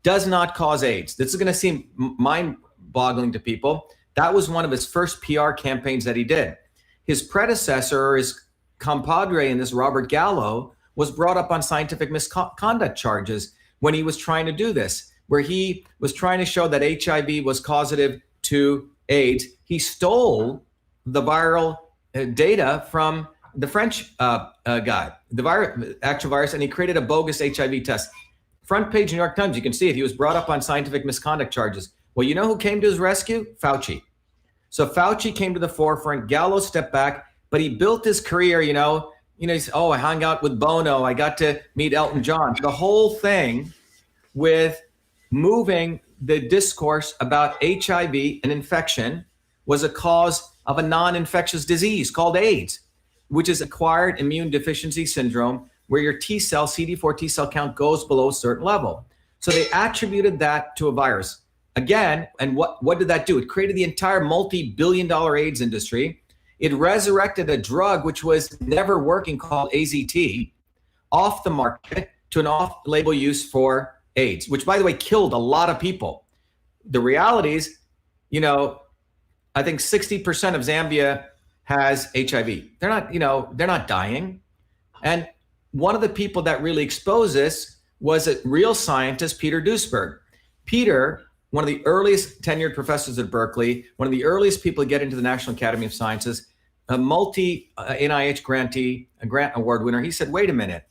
does not cause AIDS. This is going to seem mind-boggling to people. That was one of his first PR campaigns that he did. His predecessor, or his compadre in this, Robert Gallo, was brought up on scientific misconduct charges when he was trying to do this. where he was trying to show that HIV was causative to AIDS. He stole the viral data from the French guy, the actual virus, and he created a bogus HIV test. Front page New York Times, you can see it. He was brought up on scientific misconduct charges. Well, you know who came to his rescue? Fauci. So Fauci came to the forefront. Gallo stepped back, but he built his career, he's, I hung out with Bono. I got to meet Elton John. The whole thing with moving the discourse about HIV and infection was a cause of a non-infectious disease called AIDS, which is acquired immune deficiency syndrome, where your T cell, CD4 T cell count goes below a certain level. So they attributed that to a virus. Again, and what did that do? It created the entire multi-billion-dollar AIDS industry. It resurrected a drug which was never working called AZT off the market to an off-label use for AIDS, which, by the way, killed a lot of people. The reality is, I think 60% of Zambia has HIV. They're not dying. And one of the people that really exposed this was a real scientist, Peter Duisberg. Peter, one of the earliest tenured professors at Berkeley, one of the earliest people to get into the National Academy of Sciences, a multi-NIH grantee, a grant award winner, he said, wait a minute,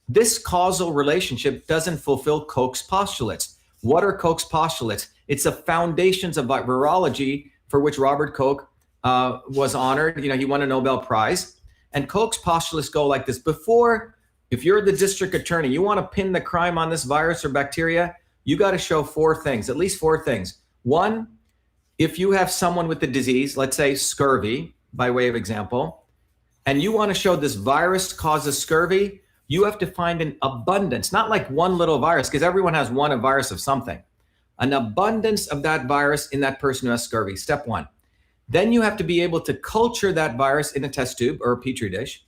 this causal relationship doesn't fulfill Koch's postulates. What are Koch's postulates? It's the foundations of virology for which Robert Koch was honored. He won a Nobel Prize. And Koch's postulates go like this. If you're the district attorney, you want to pin the crime on this virus or bacteria, you got to show at least four things. One, if you have someone with the disease, let's say scurvy, by way of example, and you want to show this virus causes scurvy, you have to find an abundance, not like one little virus, because everyone has one virus of something, an abundance of that virus in that person who has scurvy, step one. Then you have to be able to culture that virus in a test tube or a petri dish.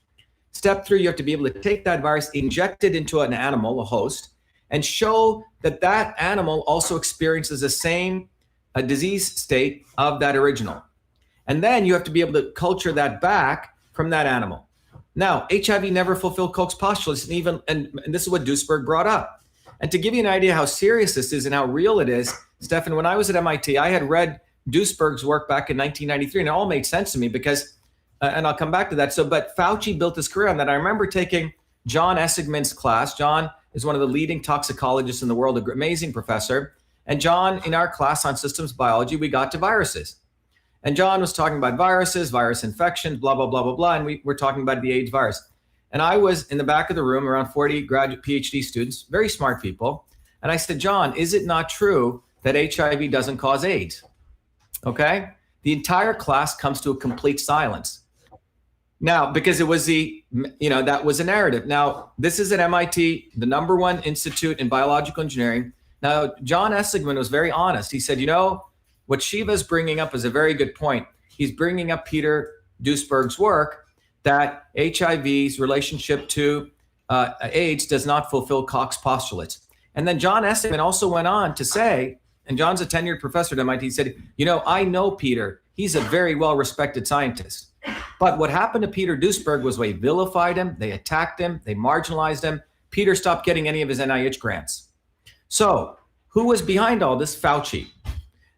Step three, you have to be able to take that virus, inject it into an animal, a host, and show that that animal also experiences the same disease state of that original. And then you have to be able to culture that back from that animal. Now, HIV never fulfilled Koch's postulates, and this is what Duisberg brought up. And to give you an idea how serious this is and how real it is, Stefan, when I was at MIT, I had read Duisberg's work back in 1993, and it all made sense to me because, and I'll come back to that. But Fauci built his career on that. I remember taking John Essigman's class. John is one of the leading toxicologists in the world, an amazing professor. And John, in our class on systems biology, we got to viruses. And John was talking about viruses, virus infections, blah, blah, blah, blah, blah. And we were talking about the AIDS virus. And I was in the back of the room, around 40 graduate PhD students, very smart people. And I said, John, is it not true that HIV doesn't cause AIDS? Okay. The entire class comes to a complete silence. Now, because it was that was a narrative. Now, this is at MIT, the #1 institute in biological engineering. Now, John Essigman was very honest. He said, what Shiva is bringing up is a very good point. He's bringing up Peter Duisberg's work that HIV's relationship to AIDS does not fulfill Koch's postulates. And then John Essigman also went on to say, and John's a tenured professor at MIT, he said, I know Peter. He's a very well-respected scientist. But what happened to Peter Duisberg was they vilified him, they attacked him, they marginalized him. Peter stopped getting any of his NIH grants. So who was behind all this? Fauci.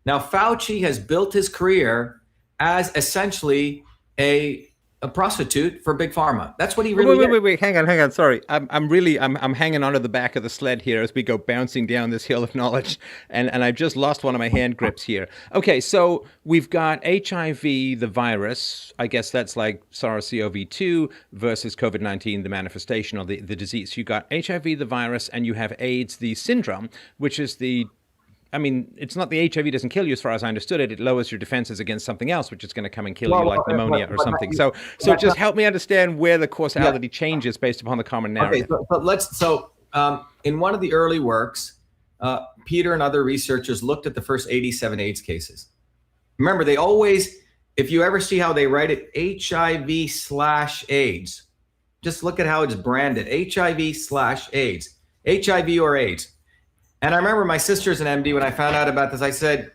Now, Fauci has built his career as essentially a prostitute for big pharma. That's what he really did. Wait. Hang on. Sorry. I'm hanging onto the back of the sled here as we go bouncing down this hill of knowledge. And I've just lost one of my hand grips here. Okay. So we've got HIV, the virus. I guess that's like SARS-CoV-2 versus COVID-19, the manifestation or the disease. You got HIV, the virus, and you have AIDS, the syndrome, which is it's not the HIV doesn't kill you as far as I understood it. It lowers your defenses against something else, which is going to come and kill you, like pneumonia or something. So just help me understand where the causality changes based upon the common narrative. Okay, in one of the early works, Peter and other researchers looked at the first 87 AIDS cases. Remember, they always, if you ever see how they write it, HIV/AIDS, just look at how it's branded, HIV/AIDS, HIV or AIDS. And I remember my sister's an MD. When I found out about this, I said,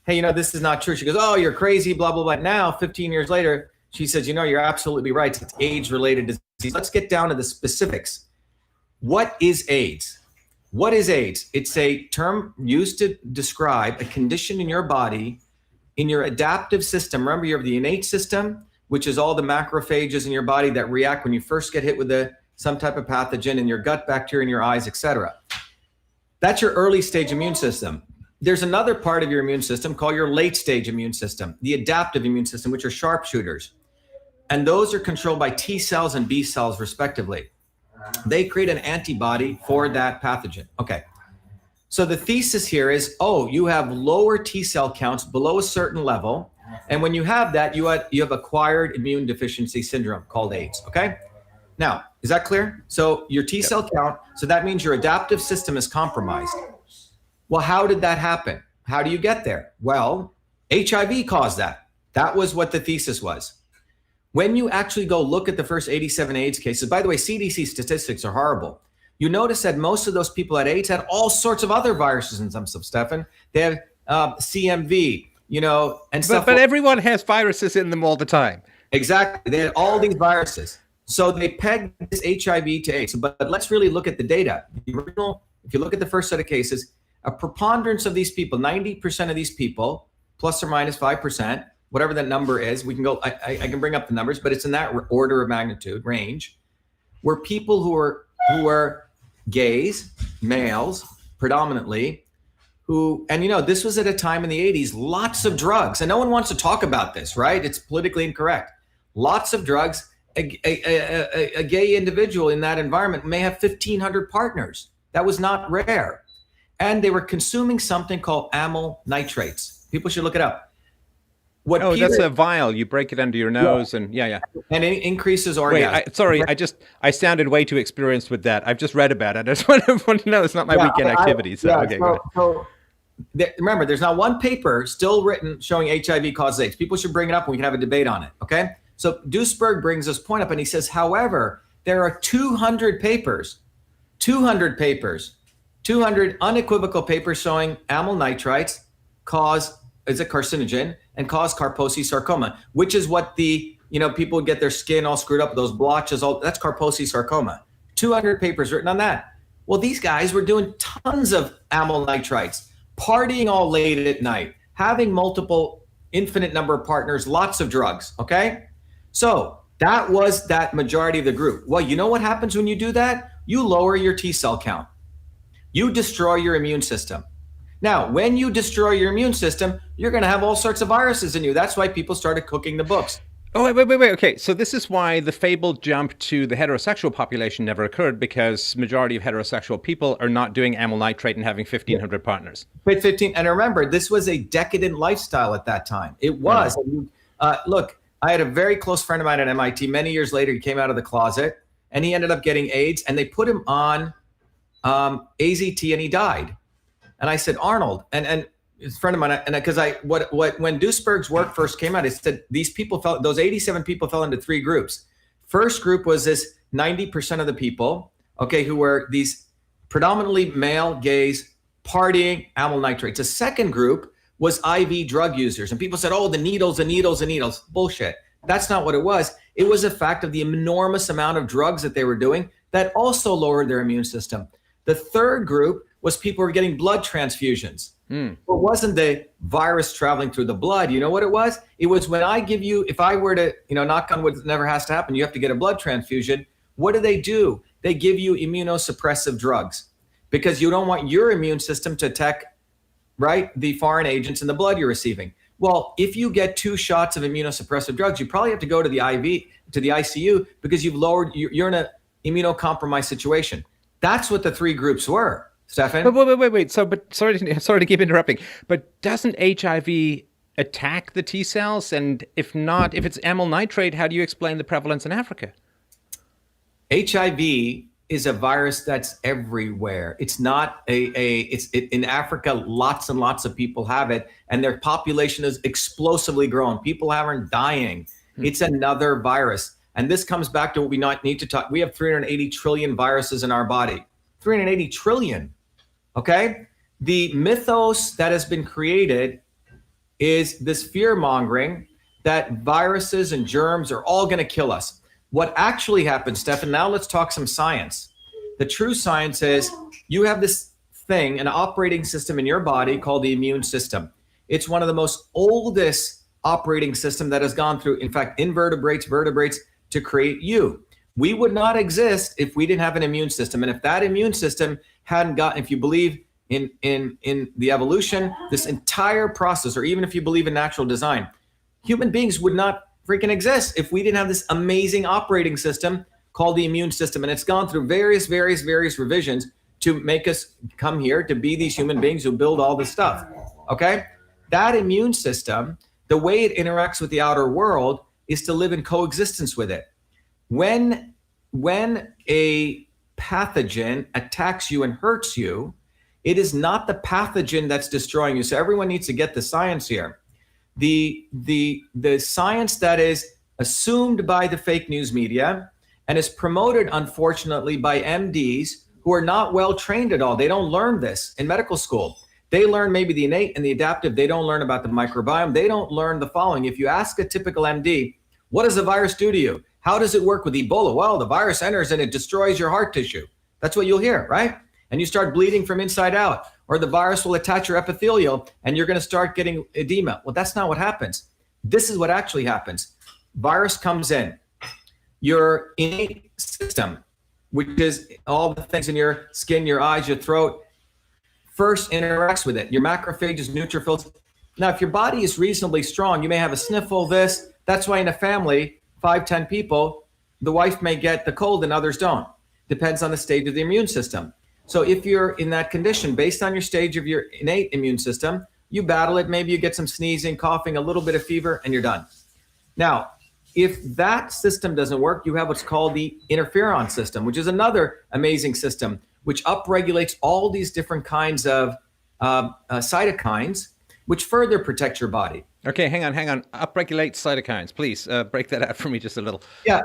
hey, this is not true. She goes, oh, you're crazy, blah, blah, blah. Now, 15 years later, she says, you're absolutely right. It's AIDS-related disease. Let's get down to the specifics. What is AIDS? What is AIDS? It's a term used to describe a condition in your body, in your adaptive system. Remember, you have the innate system, which is all the macrophages in your body that react when you first get hit with some type of pathogen in your gut bacteria in your eyes, etc. That's your early stage immune system. There's another part of your immune system called your late stage immune system, the adaptive immune system, which are sharpshooters. And those are controlled by T cells and B cells, respectively. They create an antibody for that pathogen. Okay. So the thesis here is, you have lower T cell counts below a certain level. And when you have that, you have acquired immune deficiency syndrome called AIDS. Okay. Now, is that clear? So your T cell count, so that means your adaptive system is compromised. Well, how did that happen? How do you get there? Well, HIV caused that. That was what the thesis was. When you actually go look at the first 87 AIDS cases, by the way, CDC statistics are horrible. You notice that most of those people had AIDS had all sorts of other viruses and some stuff, Stefan. They have CMV, and stuff. But everyone has viruses in them all the time. Exactly. They had all these viruses. So they pegged this HIV to AIDS. But let's really look at the data. If you look at the first set of cases, a preponderance of these people, 90% of these people, plus or minus 5%, whatever that number is, we can go, I can bring up the numbers, but it's in that order of magnitude range, were people who were gays, males, predominantly, this was at a time in the 80s, lots of drugs, and no one wants to talk about this, right? It's politically incorrect. Lots of drugs. A gay individual in that environment may have 1,500 partners. That was not rare. And they were consuming something called amyl nitrates. People should look it up. That's a vial. You break it under your nose, and yeah. And it increases orgasm. I sounded way too experienced with that. I've just read about it. I just want to know it's not my weekend activity. Remember, there's not one paper still written showing HIV causes AIDS. People should bring it up and we can have a debate on it, okay? So Duesberg brings this point up and he says, however, there are 200 unequivocal papers showing amyl nitrites is a carcinogen and cause Kaposi sarcoma, which is what people get their skin all screwed up, those blotches, that's Kaposi sarcoma. 200 papers written on that. Well, these guys were doing tons of amyl nitrites, partying all late at night, having multiple, infinite number of partners, lots of drugs, okay? So that was that majority of the group. Well, you know what happens when you do that? You lower your T cell count. You destroy your immune system. Now, when you destroy your immune system, you're going to have all sorts of viruses in you. That's why people started cooking the books. Oh, wait. Okay, so this is why the fabled jump to the heterosexual population never occurred, because majority of heterosexual people are not doing amyl nitrate and having 1,500 partners. 15, and remember, this was a decadent lifestyle at that time. It was. Look, I had a very close friend of mine at MIT. Many years later, he came out of the closet, and he ended up getting AIDS, and they put him on AZT, and he died. And I said, Arnold, and a friend of mine, and because when Duesberg's work first came out, it said those 87 people fell into three groups. First group was this 90% of the people, okay, who were these predominantly male gays partying amyl nitrates. The second group was IV drug users, and people said, the needles. Bullshit. That's not what it was. It was a fact of the enormous amount of drugs that they were doing that also lowered their immune system. The third group was people who were getting blood transfusions. It wasn't the virus traveling through the blood. You know what it was? It was when if I were to, knock on wood, it never has to happen, you have to get a blood transfusion. What do? They give you immunosuppressive drugs because you don't want your immune system to attack, right, the foreign agents in the blood you're receiving. Well, if you get 2 shots of immunosuppressive drugs, you probably have to go to the ICU because you're in an immunocompromised situation. That's what the three groups were. Stefan? Wait. Sorry to keep interrupting. But doesn't HIV attack the T cells? And if it's amyl nitrate, how do you explain the prevalence in Africa? HIV is a virus that's everywhere. It's not in Africa, lots and lots of people have it, and their population is explosively growing. People aren't dying. It's another virus. And this comes back to what we need to talk. We have 380 trillion viruses in our body. 380 trillion. Okay? The mythos that has been created is this fear-mongering that viruses and germs are all going to kill us. What actually happens, Stefan, now let's talk some science. The true science is you have this thing, an operating system in your body called the immune system. It's one of the most oldest operating system that has gone through, in fact, invertebrates, vertebrates, to create you. We would not exist if we didn't have an immune system. And if that immune system hadn't gotten, if you believe in the evolution, this entire process, or even if you believe in natural design, human beings would not freaking exist if we didn't have this amazing operating system called the immune system. And it's gone through various revisions to make us come here to be these human beings who build all this stuff. Okay? That immune system, the way it interacts with the outer world is to live in coexistence with it. When a pathogen attacks you and hurts you, it is not the pathogen that's destroying you. So everyone needs to get the science here. The science that is assumed by the fake news media and is promoted, unfortunately, by MDs who are not well trained at all. They don't learn this in medical school. They learn maybe the innate and the adaptive. They don't learn about the microbiome. They don't learn the following. If you ask a typical MD, what does a virus do to you? How does it work with Ebola? Well, the virus enters and it destroys your heart tissue. That's what you'll hear, right? And you start bleeding from inside out. Or the virus will attach your epithelial and you're going to start getting edema. Well, that's not what happens. This is what actually happens. Virus comes in. Your innate system, which is all the things in your skin, your eyes, your throat, first interacts with it. Your macrophages, neutrophils. Now, if your body is reasonably strong, you may have a sniffle, this. That's why in a family, 5, 10 people, the wife may get the cold and others don't. Depends on the stage of the immune system. So if you're in that condition, based on your stage of your innate immune system, you battle it. Maybe you get some sneezing, coughing, a little bit of fever, and you're done. Now, if that system doesn't work, you have what's called the interferon system, which is another amazing system, which upregulates all these different kinds of cytokines, which further protect your body. Okay, hang on. Upregulate cytokines. Please break that out for me just a little. Yeah,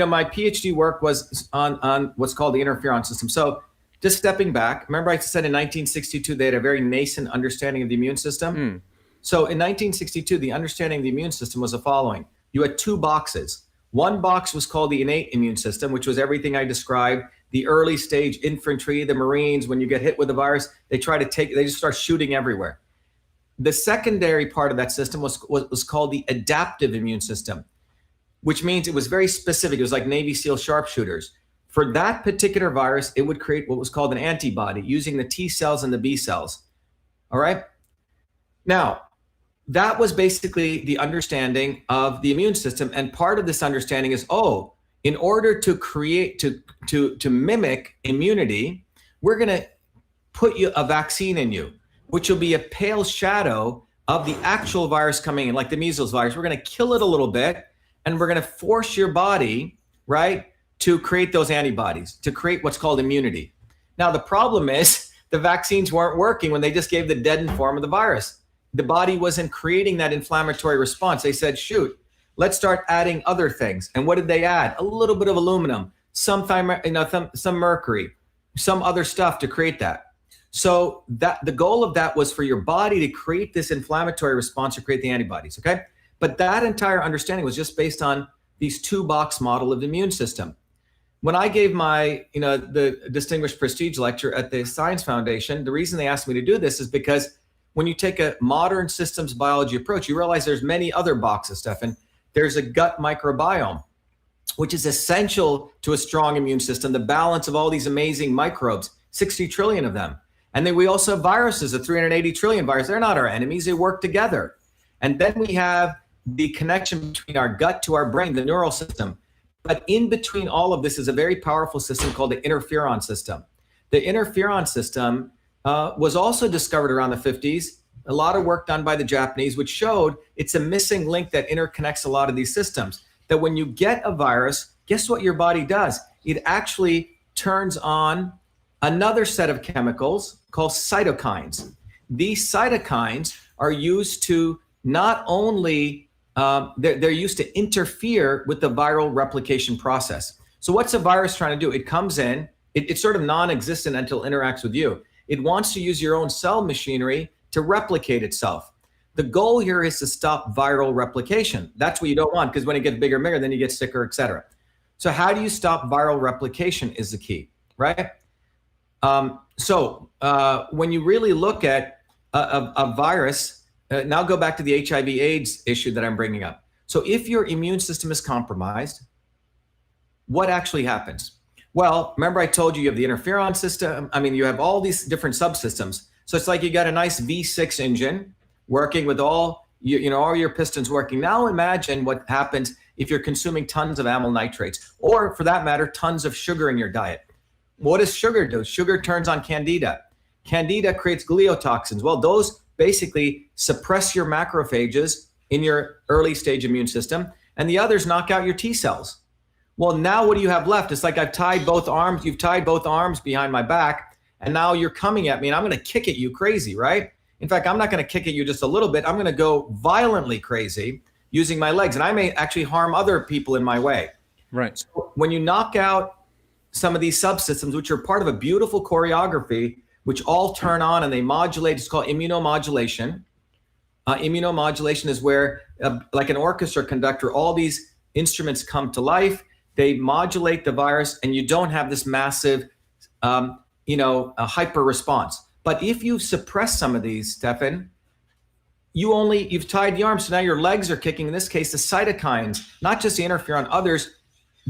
my PhD work was on what's called the interferon system. So just stepping back, remember I said in 1962, they had a very nascent understanding of the immune system? So in 1962, the understanding of the immune system was the following. You had 2 boxes. One box was called the innate immune system, which was everything I described, the early stage infantry, the Marines, when you get hit with the virus, they just start shooting everywhere. The secondary part of that system was called the adaptive immune system, which means it was very specific. It was like Navy SEAL sharpshooters. For that particular virus, it would create what was called an antibody using the T cells and the B cells. All right? Now, that was basically the understanding of the immune system. And part of this understanding is, in order to create, to mimic immunity, we're going to put a vaccine in you, which will be a pale shadow of the actual virus coming in, like the measles virus. We're going to kill it a little bit, and we're going to force your body, right, to create those antibodies, to create what's called immunity. Now, the problem is the vaccines weren't working when they just gave the deadened form of the virus. The body wasn't creating that inflammatory response. They said, shoot, let's start adding other things. And what did they add? A little bit of aluminum, some mercury, some other stuff to create that. So that the goal of that was for your body to create this inflammatory response to create the antibodies, okay? But that entire understanding was just based on these 2-box model of the immune system. When I gave my, the distinguished prestige lecture at the Science Foundation, the reason they asked me to do this is because when you take a modern systems biology approach, you realize there's many other boxes, Stefan. There's a gut microbiome, which is essential to a strong immune system, the balance of all these amazing microbes, 60 trillion of them. And then we also have viruses, a 380 trillion virus. They're not our enemies, they work together. And then we have the connection between our gut to our brain, the neural system. But in between all of this is a very powerful system called the interferon system. The interferon system was also discovered around the 50s, a lot of work done by the Japanese, which showed it's a missing link that interconnects a lot of these systems. That when you get a virus, guess what your body does? It actually turns on another set of chemicals called cytokines. These cytokines are used to not only, they're used to interfere with the viral replication process. So what's a virus trying to do? It comes in, it's sort of non-existent until it interacts with you. It wants to use your own cell machinery to replicate itself. The goal here is to stop viral replication. That's what you don't want, because when it gets bigger and bigger, then you get sicker, et cetera. So how do you stop viral replication is the key, right? When you really look at a virus, now go back to the HIV/AIDS issue that I'm bringing up. So if your immune system is compromised, what actually happens? Well, remember I told you you have the interferon system. I mean, you have all these different subsystems. So it's like you got a nice V6 engine working with all your pistons working. Now imagine what happens if you're consuming tons of amyl nitrates, or for that matter, tons of sugar in your diet. What does sugar do? Sugar turns on candida. Candida creates gliotoxins. Well, those basically suppress your macrophages in your early stage immune system, and the others knock out your T cells. Well, now what do you have left? It's like I've tied both arms. You've tied both arms behind my back, and now you're coming at me, and I'm going to kick at you crazy, right? In fact, I'm not going to kick at you just a little bit. I'm going to go violently crazy using my legs, and I may actually harm other people in my way. Right. So when you knock out some of these subsystems, which are part of a beautiful choreography, which all turn on and they modulate, it's called immunomodulation. Immunomodulation is where, like an orchestra conductor, all these instruments come to life. They modulate the virus, and you don't have this massive, a hyper response. But if you suppress some of these, Stefan, you've tied the arms, so now your legs are kicking. In this case, the cytokines, not just the interferon, others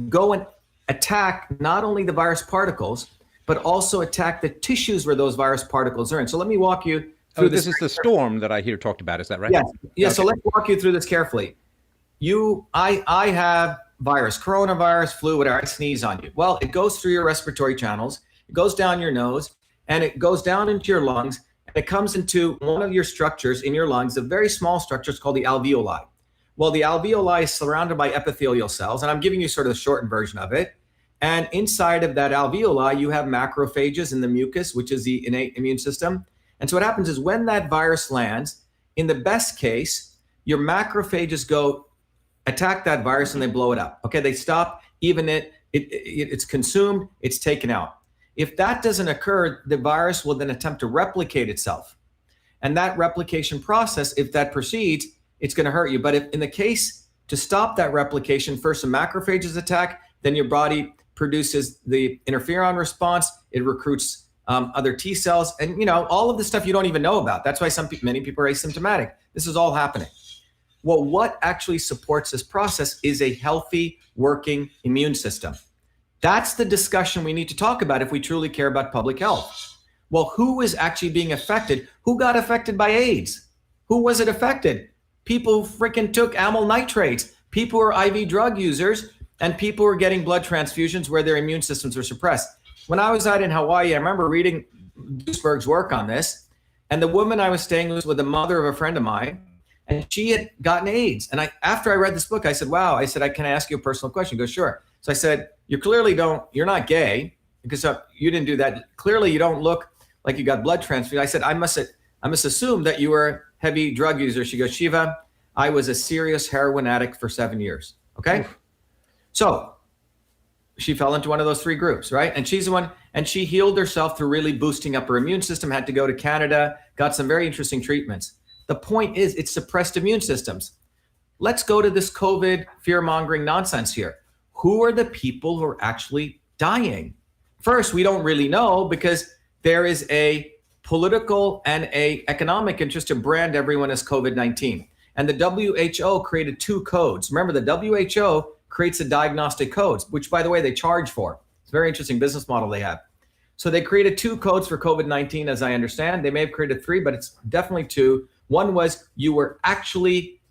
go and attack not only the virus particles, but also attack the tissues where those virus particles are in. So let me walk you through this. This is the storm that I hear talked about. Is that right? Yes. Yeah. Okay. So let's walk you through this carefully. I have virus, coronavirus, flu, whatever. I sneeze on you. Well, it goes through your respiratory channels. It goes down your nose, and it goes down into your lungs. And it comes into one of your structures in your lungs, a very small structure. It's called the alveoli. Well, the alveoli is surrounded by epithelial cells, and I'm giving you sort of the shortened version of it. And inside of that alveoli, you have macrophages in the mucus, which is the innate immune system. And so what happens is when that virus lands, in the best case, your macrophages go attack that virus and they blow it up. Okay, they stop, even it's consumed, it's taken out. If that doesn't occur, the virus will then attempt to replicate itself. And that replication process, if that proceeds, it's going to hurt you. But if in the case to stop that replication, first the macrophages attack, then your body produces the interferon response, it recruits other T cells, and all of the stuff you don't even know about. That's why many people are asymptomatic. This is all happening. Well, what actually supports this process is a healthy, working immune system. That's the discussion we need to talk about if we truly care about public health. Well, who is actually being affected? Who got affected by AIDS? Who was it affected? People who freaking took amyl nitrates, people who are IV drug users, and people who are getting blood transfusions where their immune systems were suppressed. When I was out in Hawaii, I remember reading Duisberg's work on this, and the woman I was staying with was the mother of a friend of mine, and she had gotten AIDS. And after I read this book, I said, wow, can I ask you a personal question? He goes, sure. So I said, you're not gay, because you didn't do that. Clearly you don't look like you got blood transfusion. I said, I must assume that you were a heavy drug user. She goes, Shiva, I was a serious heroin addict for 7 years. Okay. Oof. So she fell into one of those three groups, right? And she's the one, and she healed herself through really boosting up her immune system, had to go to Canada, got some very interesting treatments. The point is, it suppressed immune systems. Let's go to this COVID fear-mongering nonsense here. Who are the people who are actually dying? First, we don't really know, because there is a political and a economic interest to brand everyone as COVID-19. And the WHO created two codes. Remember, the WHO creates the diagnostic codes, which, by the way, they charge for. It's a very interesting business model they have. So they created two codes for COVID-19, as I understand. They may have created three, but it's definitely two. One was you were actually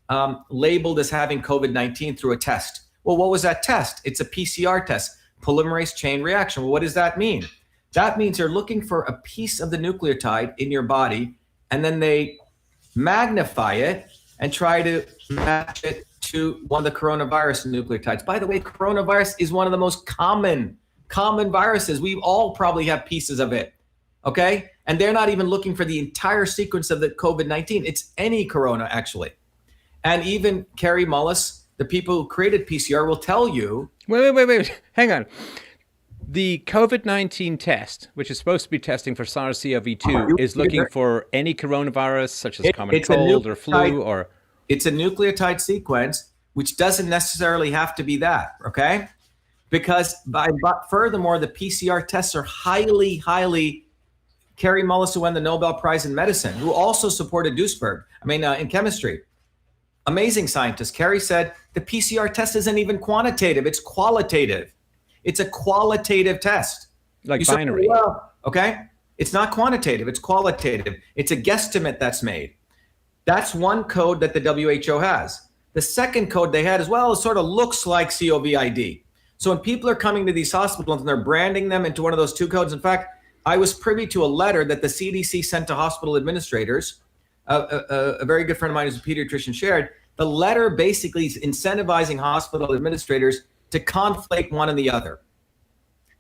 labeled as having COVID-19 through a test. Well, what was that test? It's a PCR test, polymerase chain reaction. Well, what does that mean? That means they're looking for a piece of the nucleotide in your body, and then they magnify it and try to match it to one of the coronavirus nucleotides. By the way, coronavirus is one of the most common viruses. We all probably have pieces of it, okay? And they're not even looking for the entire sequence of the COVID-19. It's any corona, actually. And even Carrie Mullis, the people who created PCR, will tell you... Wait. Hang on. The COVID-19 test, which is supposed to be testing for SARS-CoV-2, is looking for any coronavirus, such as common cold or flu, or... It's a nucleotide sequence, which doesn't necessarily have to be that, okay? But furthermore, the PCR tests are highly. Kary Mullis, who won the Nobel Prize in Medicine, who also supported Duisberg, in chemistry. Amazing scientist. Kary said the PCR test isn't even quantitative, it's qualitative. It's a qualitative test. Like binary. Okay? It's not quantitative, it's qualitative. It's a guesstimate that's made. That's one code that the WHO has. The second code they had as well is sort of looks like COVID. So when people are coming to these hospitals and they're branding them into one of those two codes, in fact, I was privy to a letter that the CDC sent to hospital administrators. A very good friend of mine who's a pediatrician shared. The letter basically is incentivizing hospital administrators to conflate one and the other.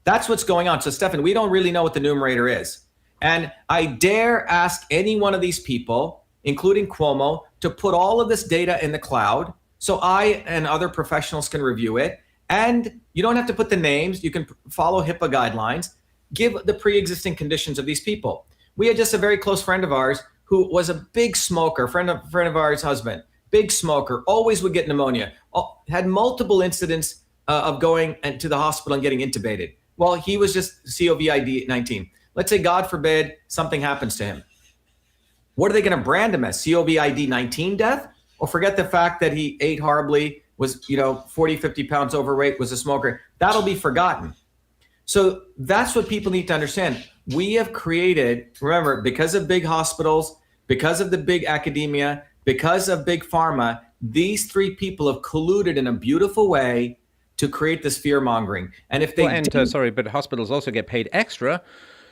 That's what's going on. So, Stefan, we don't really know what the numerator is. And I dare ask any one of these people, including Cuomo, to put all of this data in the cloud so I and other professionals can review it. And you don't have to put the names. You can follow HIPAA guidelines. Give the pre-existing conditions of these people. We had just a very close friend of ours who was a big smoker, friend of ours husband, big smoker, always would get pneumonia, had multiple incidents of going to the hospital and getting intubated. Well, he was just COVID-19. Let's say, God forbid, something happens to him. What are they going to brand him as? COVID-19 death? Or forget the fact that he ate horribly, was 40, 50 pounds overweight, was a smoker. That'll be forgotten. So that's what people need to understand. We have created, remember, because of big hospitals, because of the big academia, because of big pharma, these three people have colluded in a beautiful way to create this fear mongering. And if they but hospitals also get paid extra.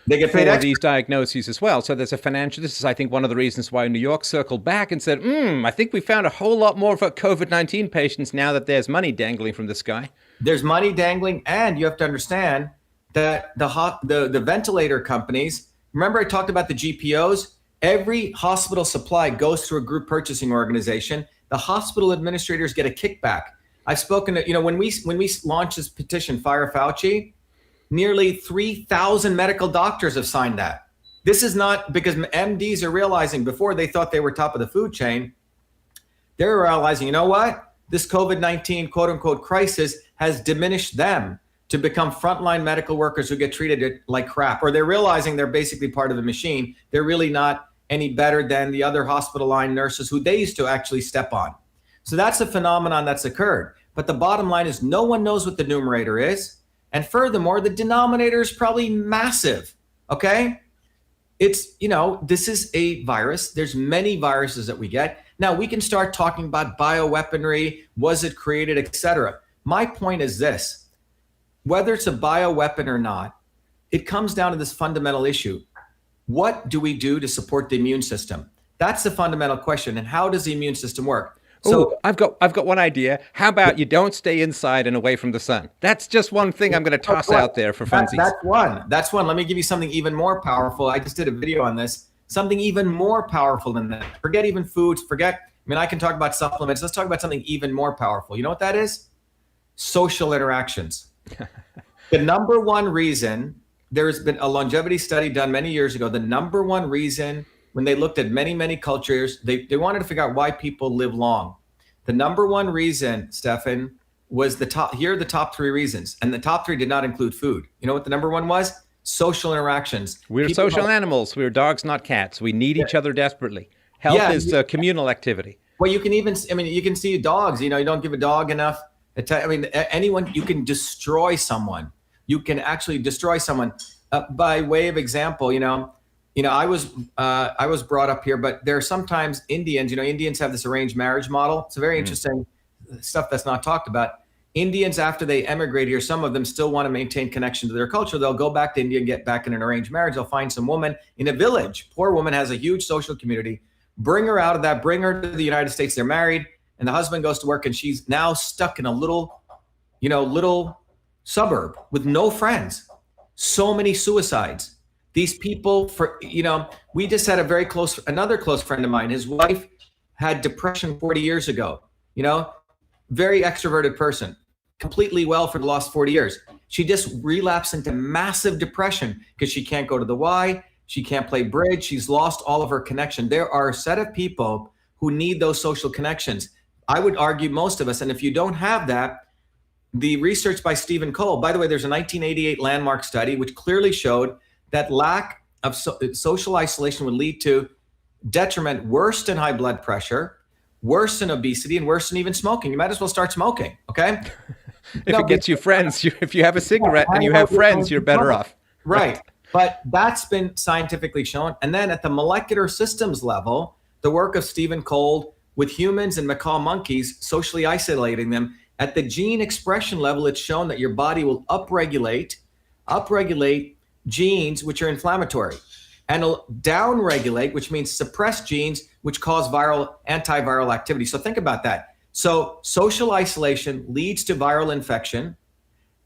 They get paid for extra. These diagnoses as well. So there's a financial. This is, I think, one of the reasons why New York circled back and said, I think we found a whole lot more for COVID-19 patients now that there's money dangling from the sky. There's money dangling, and you have to understand that the ventilator companies, remember I talked about the GPOs? Every hospital supply goes through a group purchasing organization. The hospital administrators get a kickback. I've spoken to, when we launched this petition, Fire Fauci, nearly 3,000 medical doctors have signed that. This is not because MDs are realizing, before they thought they were top of the food chain, they're realizing, you know what? This COVID-19 quote unquote crisis has diminished them to become frontline medical workers who get treated like crap, or they're realizing they're basically part of the machine. They're really not any better than the other hospital line nurses who they used to actually step on. So that's a phenomenon that's occurred. But the bottom line is no one knows what the numerator is. And furthermore, the denominator is probably massive, okay? It's, this is a virus. There's many viruses that we get. Now, we can start talking about bioweaponry, was it created, etc. My point is this. Whether it's a bioweapon or not, it comes down to this fundamental issue. What do we do to support the immune system? That's the fundamental question. And how does the immune system work? So I've got one idea. How about you don't stay inside and away from the sun? That's just one thing I'm going to toss out there for funsies. That's one. Let me give you something even more powerful. I just did a video on this. Something even more powerful than that. Forget even foods. I can talk about supplements. Let's talk about something even more powerful. You know what that is? Social interactions. The number one reason, there's been a longevity study done many years ago. The number one reason, when they looked at many, many cultures, they wanted to figure out why people live long. The number one reason, Stefan, was here are the top three reasons. And the top three did not include food. You know what the number one was? Social interactions. We're social animals. We're dogs, not cats. We need each other desperately. Health is communal activity. Well, you can even, you can see dogs, you don't give a dog enough. Anyone, you can destroy someone. You can actually destroy someone. By way of example, I was brought up here, but there are sometimes Indians, Indians have this arranged marriage model. It's a very interesting stuff that's not talked about. Indians, after they emigrate here, some of them still want to maintain connection to their culture. They'll go back to India and get back in an arranged marriage. They'll find some woman in a village. Poor woman has a huge social community. Bring her out of that, bring her to the United States. They're married and the husband goes to work and she's now stuck in a little suburb with no friends. So many suicides. These people, we just had another close friend of mine. His wife had depression 40 years ago, very extroverted person, completely well for the last 40 years. She just relapsed into massive depression because she can't go to the Y, she can't play bridge, she's lost all of her connection. There are a set of people who need those social connections. I would argue most of us, and if you don't have that, the research by Stephen Cole, by the way, there's a 1988 landmark study which clearly showed that lack of social isolation would lead to detriment worse than high blood pressure, worse than obesity, and worse than even smoking. You might as well start smoking, okay? If it gets you friends, if you have a cigarette and you have friends, you're better off. Right. But that's been scientifically shown. And then at the molecular systems level, the work of Stephen Cole with humans and macaque monkeys, socially isolating them, at the gene expression level, it's shown that your body will upregulate genes which are inflammatory, and downregulate, which means suppress genes which cause antiviral activity. So think about that. So social isolation leads to viral infection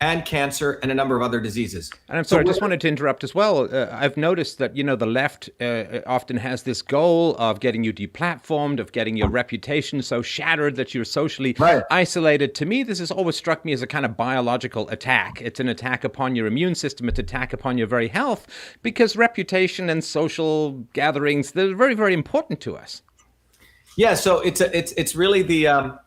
and cancer and a number of other diseases. And I'm sorry, I just wanted to interrupt as well. I've noticed that, the left often has this goal of getting you deplatformed, of getting your reputation so shattered that you're socially isolated. To me, this has always struck me as a kind of biological attack. It's an attack upon your immune system. It's an attack upon your very health, because reputation and social gatherings, they're very, very important to us. Yeah, so it's really the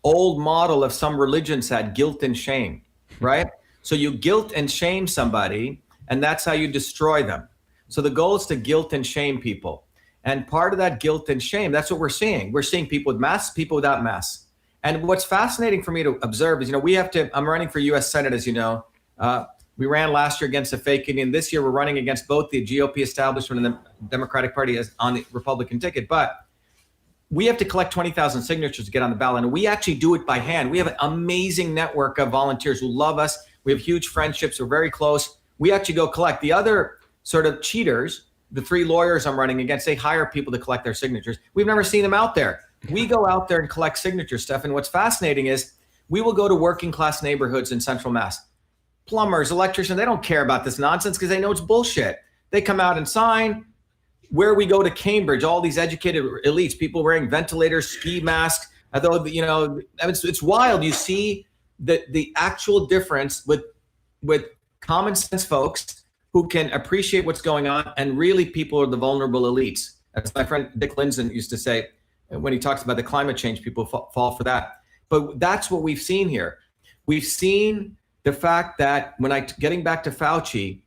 old model of some religions had, guilt and shame. Right? So you guilt and shame somebody, and that's how you destroy them. So the goal is to guilt and shame people. And part of that guilt and shame, that's what we're seeing. We're seeing people with masks, people without masks. And what's fascinating for me to observe is, I'm running for US Senate, as you know. We ran last year against a fake Indian. This year we're running against both the GOP establishment and the Democratic Party on the Republican ticket. But we have to collect 20,000 signatures to get on the ballot. And we actually do it by hand. We have an amazing network of volunteers who love us. We have huge friendships. We're very close. We actually go collect. The other sort of cheaters, the 3 lawyers I'm running against, they hire people to collect their signatures. We've never seen them out there. We go out there and collect signatures, Steph. And what's fascinating is we will go to working class neighborhoods in Central Mass. Plumbers, electricians, they don't care about this nonsense because they know it's bullshit. They come out and sign. Where we go to Cambridge, all these educated elites, people wearing ventilators, ski masks, although, it's wild. You see the actual difference with common sense folks who can appreciate what's going on, and really people are the vulnerable elites. As my friend Dick Lindzen used to say when he talks about the climate change, people fall for that. But that's what we've seen here. We've seen the fact that getting back to Fauci,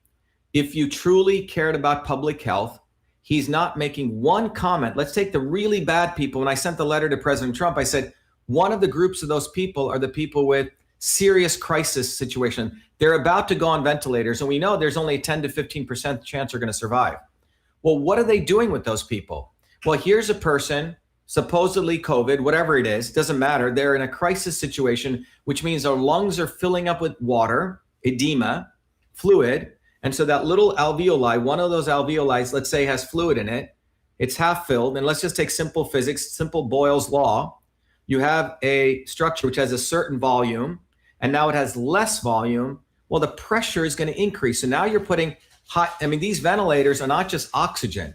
if you truly cared about public health, he's not making one comment. Let's take the really bad people. When I sent the letter to President Trump, I said, one of the groups of those people are the people with serious crisis situation. They're about to go on ventilators, and we know there's only a 10 to 15% chance they're going to survive. Well, what are they doing with those people? Well, here's a person, supposedly COVID, whatever it is, doesn't matter. They're in a crisis situation, which means their lungs are filling up with water, edema, fluid. And so that little alveoli, one of those alveoli, let's say, has fluid in it. It's half filled. And let's just take simple physics, simple Boyle's law. You have a structure which has a certain volume, and now it has less volume. Well, the pressure is going to increase. So now you're putting these ventilators are not just oxygen.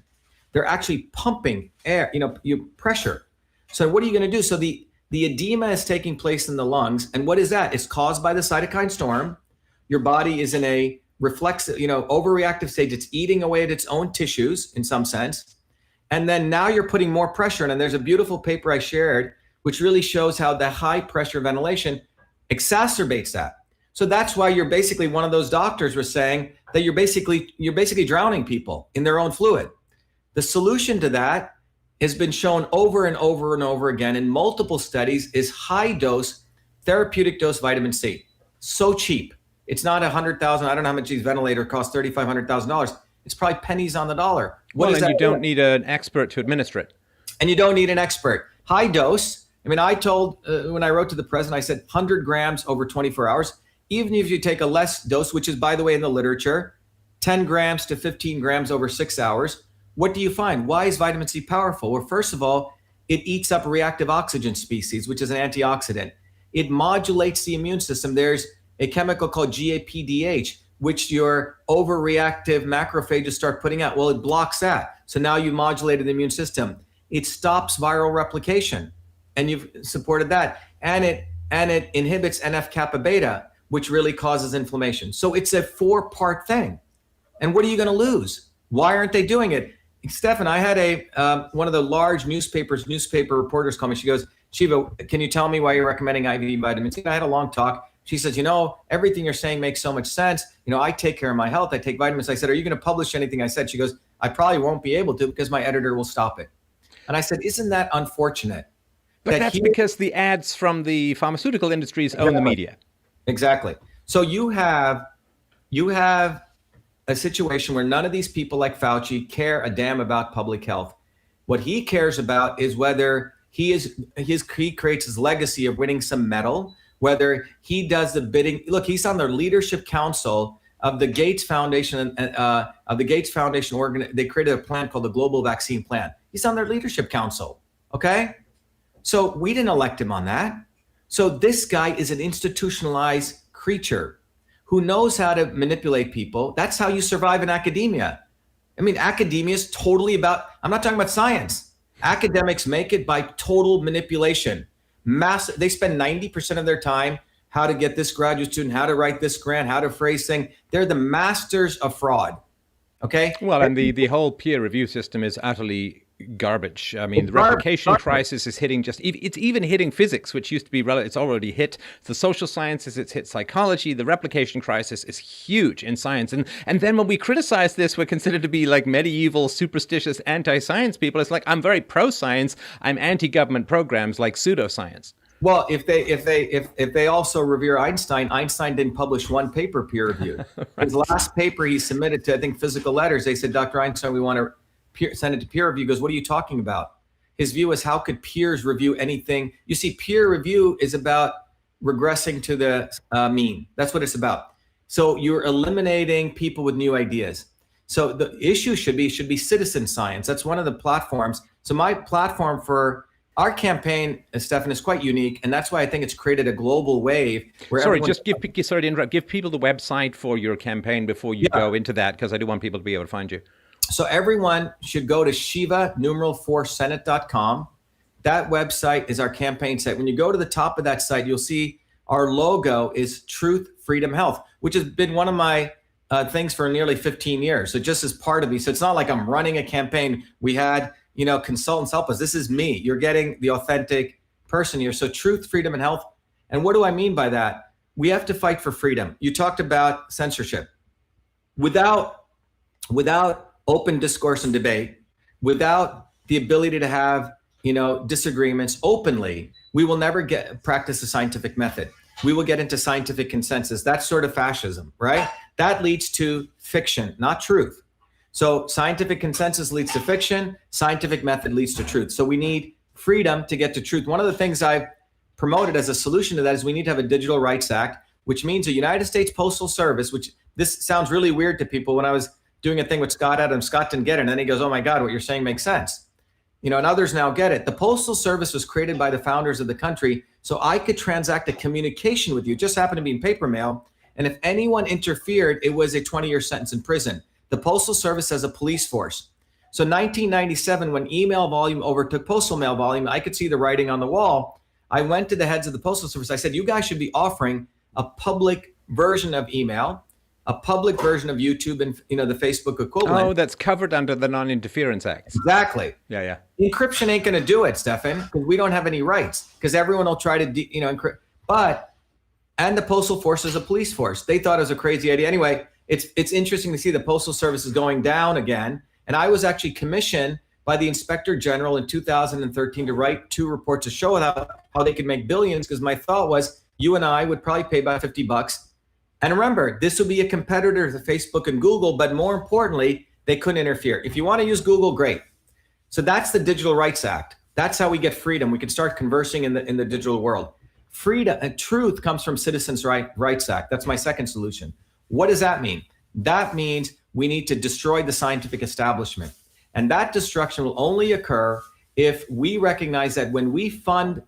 They're actually pumping air, pressure. So what are you going to do? So the edema is taking place in the lungs. And what is that? It's caused by the cytokine storm. Your body is in a reflexive, overreactive stage. It's eating away at its own tissues in some sense. And then now you're putting more pressure in. And there's a beautiful paper I shared, which really shows how the high pressure ventilation exacerbates that. So that's why you're basically, one of those doctors was saying that you're basically drowning people in their own fluid. The solution to that has been shown over and over and over again in multiple studies is high dose, therapeutic dose vitamin C. So cheap. It's not $100,000. I don't know how much these ventilators cost, $3,500. It's probably pennies on the dollar. You don't need an expert to administer it. And you don't need an expert. High dose. I told, when I wrote to the president, I said 100 grams over 24 hours. Even if you take a less dose, which is, by the way, in the literature, 10 grams to 15 grams over 6 hours, what do you find? Why is vitamin C powerful? Well, first of all, it eats up reactive oxygen species, which is an antioxidant. It modulates the immune system. There's a chemical called GAPDH, which your overreactive macrophages start putting out. Well, it blocks that. So now you've modulated the immune system. It stops viral replication, and you've supported that. And it inhibits NF-kappa beta, which really causes inflammation. So it's a 4-part thing. And what are you going to lose? Why aren't they doing it? Stefan, I had one of the large newspaper reporters call me. She goes, Shiva, can you tell me why you're recommending IV vitamin C? I had a long talk. She says, everything you're saying makes so much sense. I take care of my health. I take vitamins. I said, are you going to publish anything I said? She goes, I probably won't be able to because my editor will stop it. And I said, isn't that unfortunate? But that's because the ads from the pharmaceutical industries own the media. Exactly. So you have a situation where none of these people like Fauci care a damn about public health. What he cares about is whether he creates his legacy of winning some medal, whether he does the bidding. Look, he's on the leadership council of the Gates Foundation They created a plan called the Global Vaccine Plan. He's on their leadership council. Okay. So we didn't elect him on that. So this guy is an institutionalized creature who knows how to manipulate people. That's how you survive in academia. I mean, academia is totally I'm not talking about science. Academics make it by total manipulation. They spend 90% of their time how to get this graduate student, how to write this grant, how to phrase things. They're the masters of fraud. Okay. Well, and the whole peer review system is utterly garbage. I mean, the replication crisis is hitting it's even hitting physics, which used to be it's already hit the social sciences, it's hit psychology. The replication crisis is huge in science. And then when we criticize this, we're considered to be like medieval, superstitious, anti-science people. It's like, I'm very pro-science. I'm anti-government programs like pseudoscience. Well, if they also revere Einstein didn't publish one paper peer reviewed. Right. His last paper he submitted to, I think, Physical Letters. They said, Dr. Einstein, we want to send it to peer review. He goes, what are you talking about? His view is, how could peers review anything? You see, peer review is about regressing to the mean. That's what it's about. So you're eliminating people with new ideas. So the issue should be citizen science. That's one of the platforms. So my platform for our campaign, Stefan, is quite unique, and that's why I think it's created a global wave. Sorry to interrupt. Give people the website for your campaign before you go into that, because I do want people to be able to find you. So everyone should go to Shiva4Senate.com. That website is our campaign site. When you go to the top of that site, you'll see our logo is Truth, Freedom, Health, which has been one of my things for nearly 15 years. So just as part of me. So it's not like I'm running a campaign. We had, consultants help us. This is me. You're getting the authentic person here. So Truth, Freedom, and Health. And what do I mean by that? We have to fight for freedom. You talked about censorship. Without open discourse and debate, without the ability to have, disagreements openly, we will never practice the scientific method. We will get into scientific consensus. That's sort of fascism, right? That leads to fiction, not truth. So scientific consensus leads to fiction. Scientific method leads to truth. So we need freedom to get to truth. One of the things I've promoted as a solution to that is we need to have a Digital Rights Act, which means a United States Postal Service, which this sounds really weird to people. When I was doing a thing with Scott Adams, Scott didn't get it. And then he goes, oh my God, what you're saying makes sense. And others now get it. The Postal Service was created by the founders of the country so I could transact a communication with you. It just happened to be in paper mail. And if anyone interfered, it was a 20-year sentence in prison. The Postal Service has a police force. So 1997, when email volume overtook postal mail volume, I could see the writing on the wall. I went to the heads of the Postal Service. I said, you guys should be offering a public version of email, a public version of YouTube, and the Facebook equivalent. Oh, that's covered under the Non-Interference Act. Exactly. Yeah. Encryption ain't going to do it, Stefan, because we don't have any rights. Because everyone will try to, encrypt. And the Postal Force is a police force. They thought it was a crazy idea. Anyway, it's interesting to see the Postal Service is going down again. And I was actually commissioned by the Inspector General in 2013 to write 2 reports to show how they could make billions. Because my thought was, you and I would probably pay about $50. And remember, this would be a competitor to Facebook and Google, but more importantly, they couldn't interfere. If you want to use Google, great. So that's the Digital Rights Act. That's how we get freedom. We can start conversing in the digital world. Freedom and truth comes from Citizens Rights Act. That's my second solution. What does that mean? That means we need to destroy the scientific establishment. And that destruction will only occur if we recognize that when we fund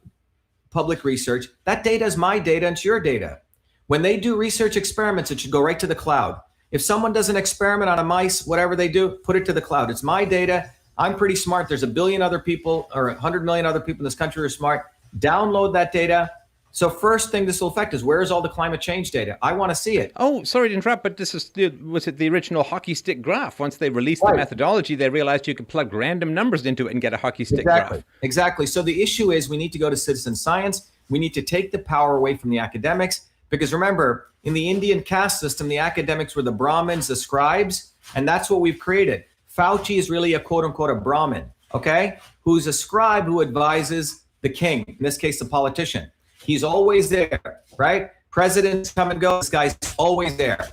public research, that data is my data and it's your data. When they do research experiments, it should go right to the cloud. If someone does an experiment on a mice, whatever they do, put it to the cloud. It's my data. I'm pretty smart. There's 1 billion other people or 100 million other people in this country who are smart. Download that data. So first thing this will affect is, where's all the climate change data? I want to see it. Oh, sorry to interrupt, but was it the original hockey stick graph? Once they released the methodology, they realized you could plug random numbers into it and get a hockey stick graph. Exactly. So the issue is we need to go to citizen science. We need to take the power away from the academics. Because remember, in the Indian caste system, the academics were the Brahmins, the scribes, and that's what we've created. Fauci is really a quote unquote a Brahmin, okay? Who's a scribe who advises the king, in this case, the politician. He's always there, right? Presidents come and go, this guy's always there.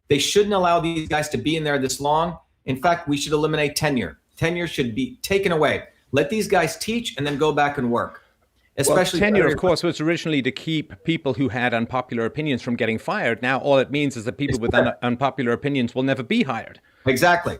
They shouldn't allow these guys to be in there this long. In fact, we should eliminate tenure. Tenure should be taken away. Let these guys teach and then go back and work. Especially tenure, of course, was originally to keep people who had unpopular opinions from getting fired. Now, all it means is that people with unpopular opinions will never be hired. Exactly.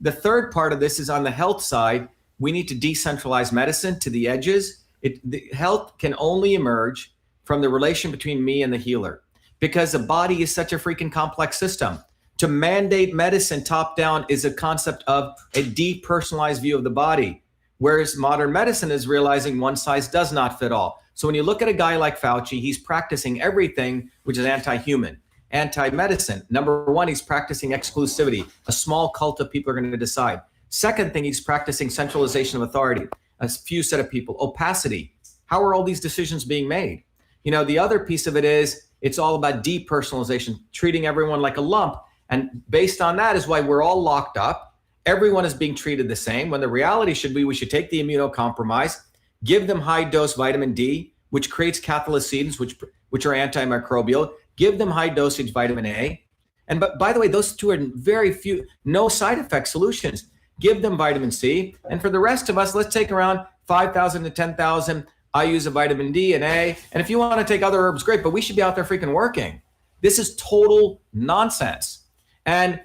The third part of this is on the health side. We need to decentralize medicine to the edges. The health can only emerge from the relation between me and the healer, because the body is such a freaking complex system. To mandate medicine top down is a concept of a depersonalized view of the body. Whereas modern medicine is realizing one size does not fit all. So when you look at a guy like Fauci, he's practicing everything which is anti-human, anti-medicine. Number one, he's practicing exclusivity. A small cult of people are going to decide. Second thing, he's practicing centralization of authority. A few set of people. Opacity. How are all these decisions being made? The other piece of it is it's all about depersonalization, treating everyone like a lump. And based on that is why we're all locked up. Everyone is being treated the same, when the reality should be we should take the immunocompromised, give them high dose vitamin D, which creates cathelicidins, which are antimicrobial, give them high dosage vitamin A. And by the way, those two are very few, no side effect solutions. Give them vitamin C. And for the rest of us, let's take around 5,000 to 10,000 IUs of vitamin D and A. And if you want to take other herbs, great, but we should be out there freaking working. This is total nonsense. And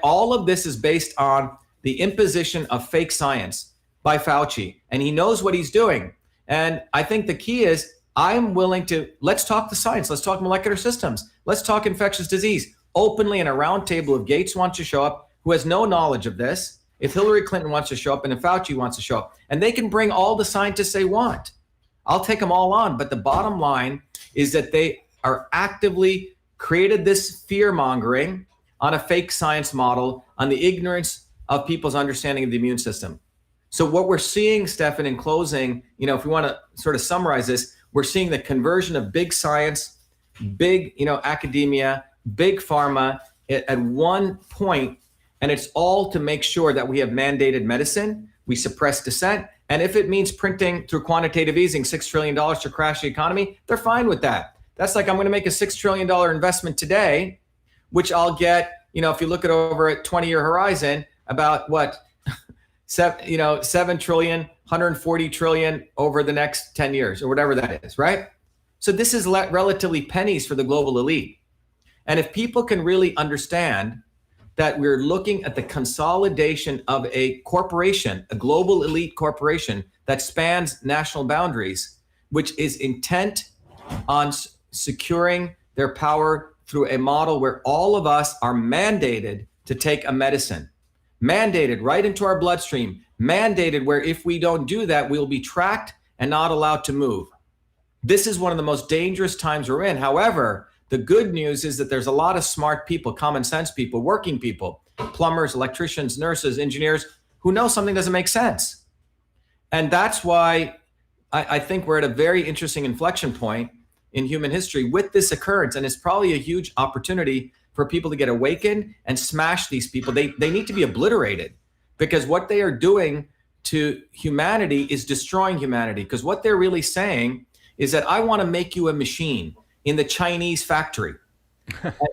all of this is based on the imposition of fake science by Fauci, and he knows what he's doing. And I think the key is I'm willing to, let's talk the science, let's talk molecular systems, let's talk infectious disease openly in a round table. If Gates wants to show up, who has no knowledge of this, if Hillary Clinton wants to show up, and if Fauci wants to show up, and they can bring all the scientists they want, I'll take them all on. But the bottom line is that they are actively created this fear mongering on a fake science model, on the ignorance of people's understanding of the immune system. So what we're seeing, Stefan, in closing, if we want to sort of summarize this, we're seeing the conversion of big science, big, academia, big pharma at one point, and it's all to make sure that we have mandated medicine, we suppress dissent, and if it means printing through quantitative easing $6 trillion to crash the economy, they're fine with that. That's like, I'm going to make a $6 trillion investment today, which I'll get, if you look at over a 20-year horizon, about what, 7 trillion, 140 trillion over the next 10 years or whatever that is, right? So this is relatively pennies for the global elite. And if people can really understand that we're looking at the consolidation of a corporation, a global elite corporation that spans national boundaries, which is intent on securing their power through a model where all of us are mandated to take a medicine, mandated right into our bloodstream, mandated where if we don't do that, we'll be tracked and not allowed to move. This is one of the most dangerous times we're in. However, the good news is that there's a lot of smart people, common sense people, working people, plumbers, electricians, nurses, engineers, who know something doesn't make sense. And that's why I think we're at a very interesting inflection point in human history with this occurrence. And it's probably a huge opportunity for people to get awakened and smash these people. They need to be obliterated, because what they are doing to humanity is destroying humanity. Because what they're really saying is that I want to make you a machine in the Chinese factory.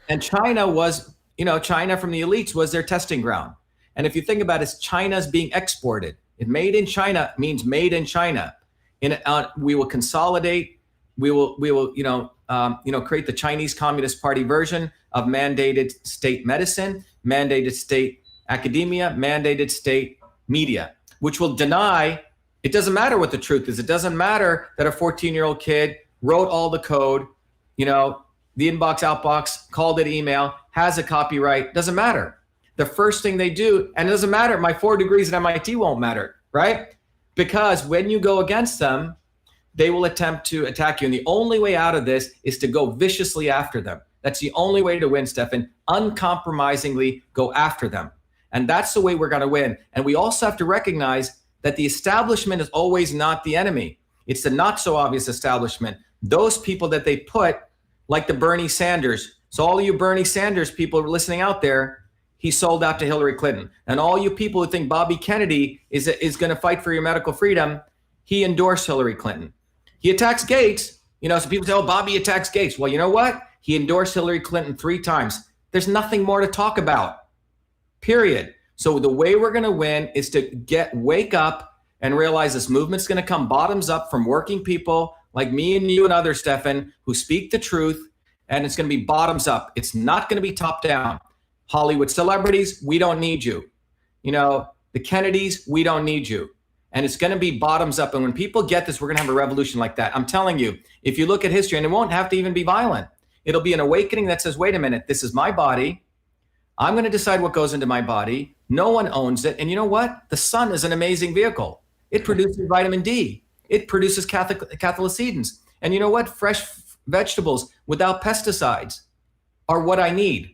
And China was, China from the elites was their testing ground. And if you think about it, China's being exported. Made in China means made in China. We will consolidate. We will create the Chinese Communist Party version of mandated state medicine, mandated state academia, mandated state media, which will deny. It doesn't matter what the truth is. It doesn't matter that a 14-year-old kid wrote all the code, the inbox, outbox, called it email, has a copyright. Doesn't matter. The first thing they do, and it doesn't matter, my 4 degrees at MIT won't matter, right? Because when you go against them, they will attempt to attack you. And the only way out of this is to go viciously after them. That's the only way to win, Stefan. Uncompromisingly go after them. And that's the way we're going to win. And we also have to recognize that the establishment is always not the enemy. It's the not so obvious establishment. Those people that they put like the Bernie Sanders. So all of you Bernie Sanders people listening out there, he sold out to Hillary Clinton. And all you people who think Bobby Kennedy is going to fight for your medical freedom, he endorsed Hillary Clinton. He attacks Gates. So people say, oh, Bobby attacks Gates. Well, you know what? He endorsed Hillary Clinton 3 times. There's nothing more to talk about, period. So the way we're going to win is to wake up and realize this movement's going to come bottoms up from working people like me and you and others, Stefan, who speak the truth, and it's going to be bottoms up. It's not going to be top down. Hollywood celebrities, we don't need you. The Kennedys, we don't need you. And it's going to be bottoms up. And when people get this, we're going to have a revolution like that. I'm telling you, if you look at history, and it won't have to even be violent, it'll be an awakening that says, wait a minute, this is my body. I'm going to decide what goes into my body. No one owns it. And you know what? The sun is an amazing vehicle. It produces vitamin D. It produces cathelicidins. And you know what? Fresh vegetables without pesticides are what I need.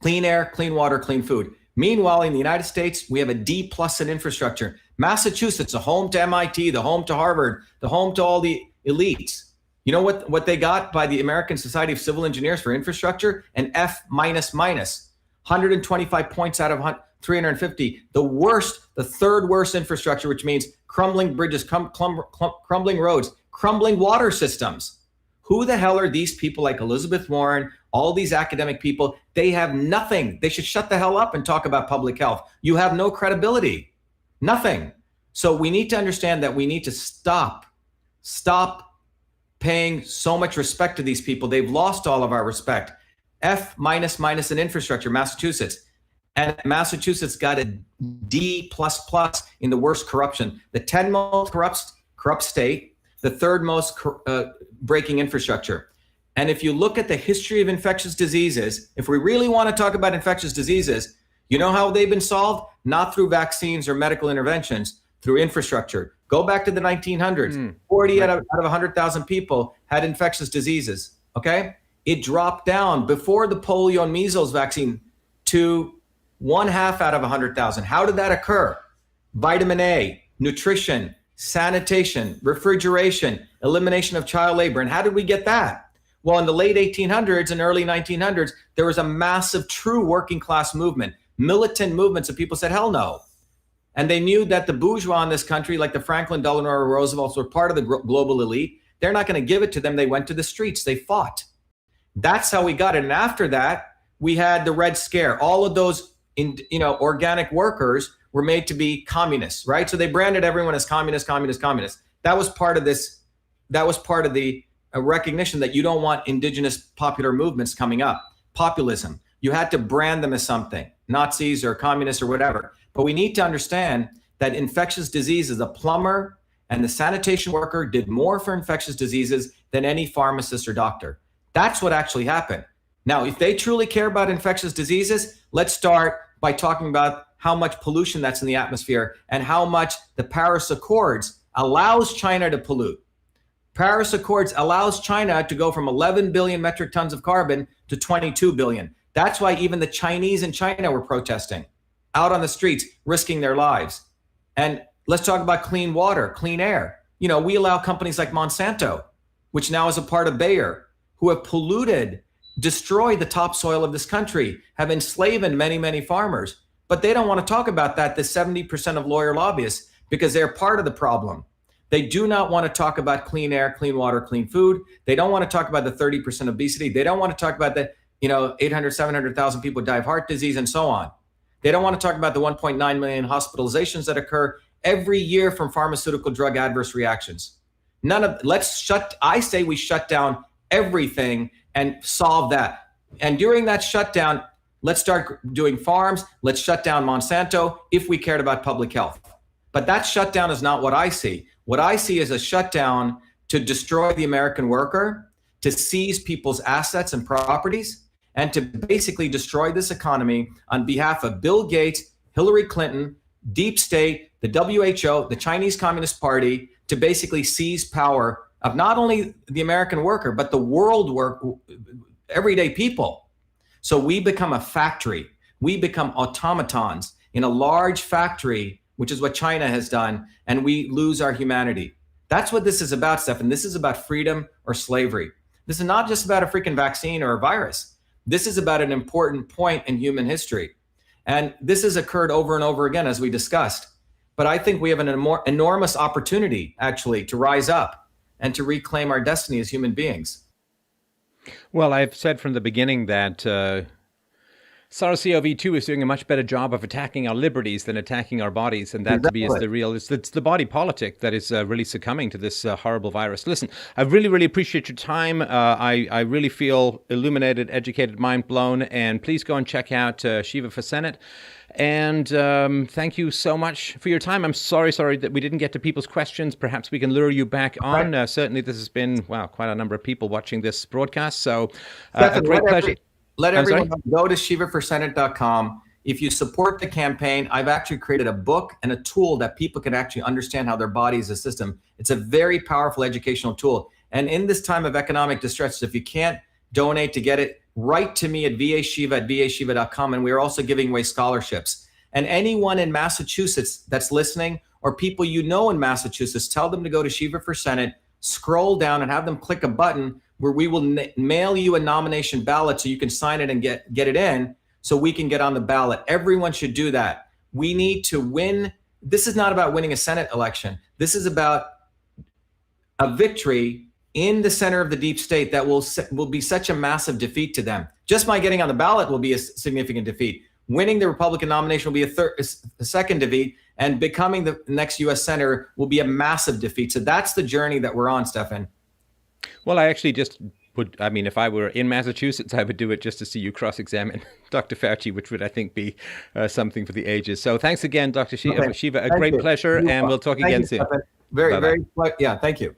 Clean air, clean water, clean food. Meanwhile, in the United States, we have a D+ in infrastructure. Massachusetts, the home to MIT, the home to Harvard, the home to all the elites. You know what they got by the American Society of Civil Engineers for infrastructure? An F-. 125 points out of 350. The third worst infrastructure, which means crumbling bridges, crumbling roads, crumbling water systems. Who the hell are these people like Elizabeth Warren, all these academic people? They have nothing. They should shut the hell up and talk about public health. You have no credibility, nothing. So we need to understand that we need to stop paying so much respect to these people. They've lost all of our respect. F-. in infrastructure, Massachusetts. And Massachusetts got a D++ in the worst corruption. The 10th most corrupt state, the 3rd most breaking infrastructure. And if you look at the history of infectious diseases, if we really want to talk about infectious diseases, you know how they've been solved? Not through vaccines or medical interventions, through infrastructure. Go back to the 1900s. 40 out of 100,000 people had infectious diseases, okay? It dropped down before the polio and measles vaccine to 1/2 out of 100,000. How did that occur? Vitamin A, nutrition, sanitation, refrigeration, elimination of child labor. And how did we get that? Well, in the late 1800s and early 1900s, there was a massive true working class movement, militant movements of people said, hell no. And they knew that the bourgeois in this country, like the Franklin Delano Roosevelts, were part of the global elite. They're not going to give it to them. They went to the streets. They fought. That's how we got it. And after that, we had the Red Scare. All of those, organic workers were made to be communists, right? So they branded everyone as communist. That was part of this. That was part of the recognition that you don't want indigenous popular movements coming up. Populism. You had to brand them as something, Nazis or communists or whatever. But we need to understand that infectious diseases, the plumber and the sanitation worker did more for infectious diseases than any pharmacist or doctor. That's what actually happened. Now, if they truly care about infectious diseases, let's start by talking about how much pollution that's in the atmosphere and how much the Paris Accords allows China to pollute. Paris Accords allows China to go from 11 billion metric tons of carbon to 22 billion. That's why even the Chinese in China were protesting out on the streets, risking their lives. And let's talk about clean water, clean air. We allow companies like Monsanto, which now is a part of Bayer, who have polluted, destroyed the topsoil of this country, have enslaved many, many farmers. But they don't want to talk about that, the 70% of lawyer lobbyists, because they're part of the problem. They do not want to talk about clean air, clean water, clean food. They don't want to talk about the 30% obesity. They don't want to talk about the 800, 700,000 people die of heart disease and so on. They don't want to talk about the 1.9 million hospitalizations that occur every year from pharmaceutical drug adverse reactions. I say we shut down everything and solve that. And during that shutdown, let's start doing farms. Let's shut down Monsanto if we cared about public health. But that shutdown is not what I see. What I see is a shutdown to destroy the American worker, to seize people's assets and properties, and to basically destroy this economy on behalf of Bill Gates, Hillary Clinton, deep state, the WHO, the Chinese Communist Party, to basically seize power of not only the American worker, but the world everyday people. So we become a factory. We become automatons in a large factory, which is what China has done, and we lose our humanity. That's what this is about, Stefan. This is about freedom or slavery. This is not just about a freaking vaccine or a virus. This is about an important point in human history. And this has occurred over and over again, as we discussed. But I think we have an enormous opportunity, actually, to rise up and to reclaim our destiny as human beings. Well, I've said from the beginning that SARS-CoV-2 is doing a much better job of attacking our liberties than attacking our bodies, and that to me is the real. It's the body politic that is really succumbing to this horrible virus. Listen, I really, really appreciate your time. I really feel illuminated, educated, mind blown, and please go and check out Shiva for Senate. And thank you so much for your time. I'm sorry that we didn't get to people's questions. Perhaps we can lure you back on. Certainly, this has been, wow, quite a number of people watching this broadcast. So a great pleasure. Let everyone go to shivaforsenate.com. If you support the campaign, I've actually created a book and a tool that people can actually understand how their body is a system. It's a very powerful educational tool. And in this time of economic distress, if you can't donate to get it, write to me at vashiva@vashiva.com. And we're also giving away scholarships. And anyone in Massachusetts that's listening, or people you know in Massachusetts, tell them to go to Shiva for Senate, scroll down and have them click a button where we will mail you a nomination ballot so you can sign it and get it in so we can get on the ballot. Everyone should do that. We need to win. This is not about winning a Senate election. This is about a victory in the center of the deep state that will be such a massive defeat to them. Just my getting on the ballot will be a significant defeat. Winning the Republican nomination will be a second defeat, and becoming the next U.S. Senator will be a massive defeat. So that's the journey that we're on, Stefan. Well, I actually just would, I mean, if I were in Massachusetts, I would do it just to see you cross-examine Dr. Fauci, which would, I think, be something for the ages. So thanks again, Dr. Shiva. A great pleasure, and we'll talk again soon. Very, yeah, thank you.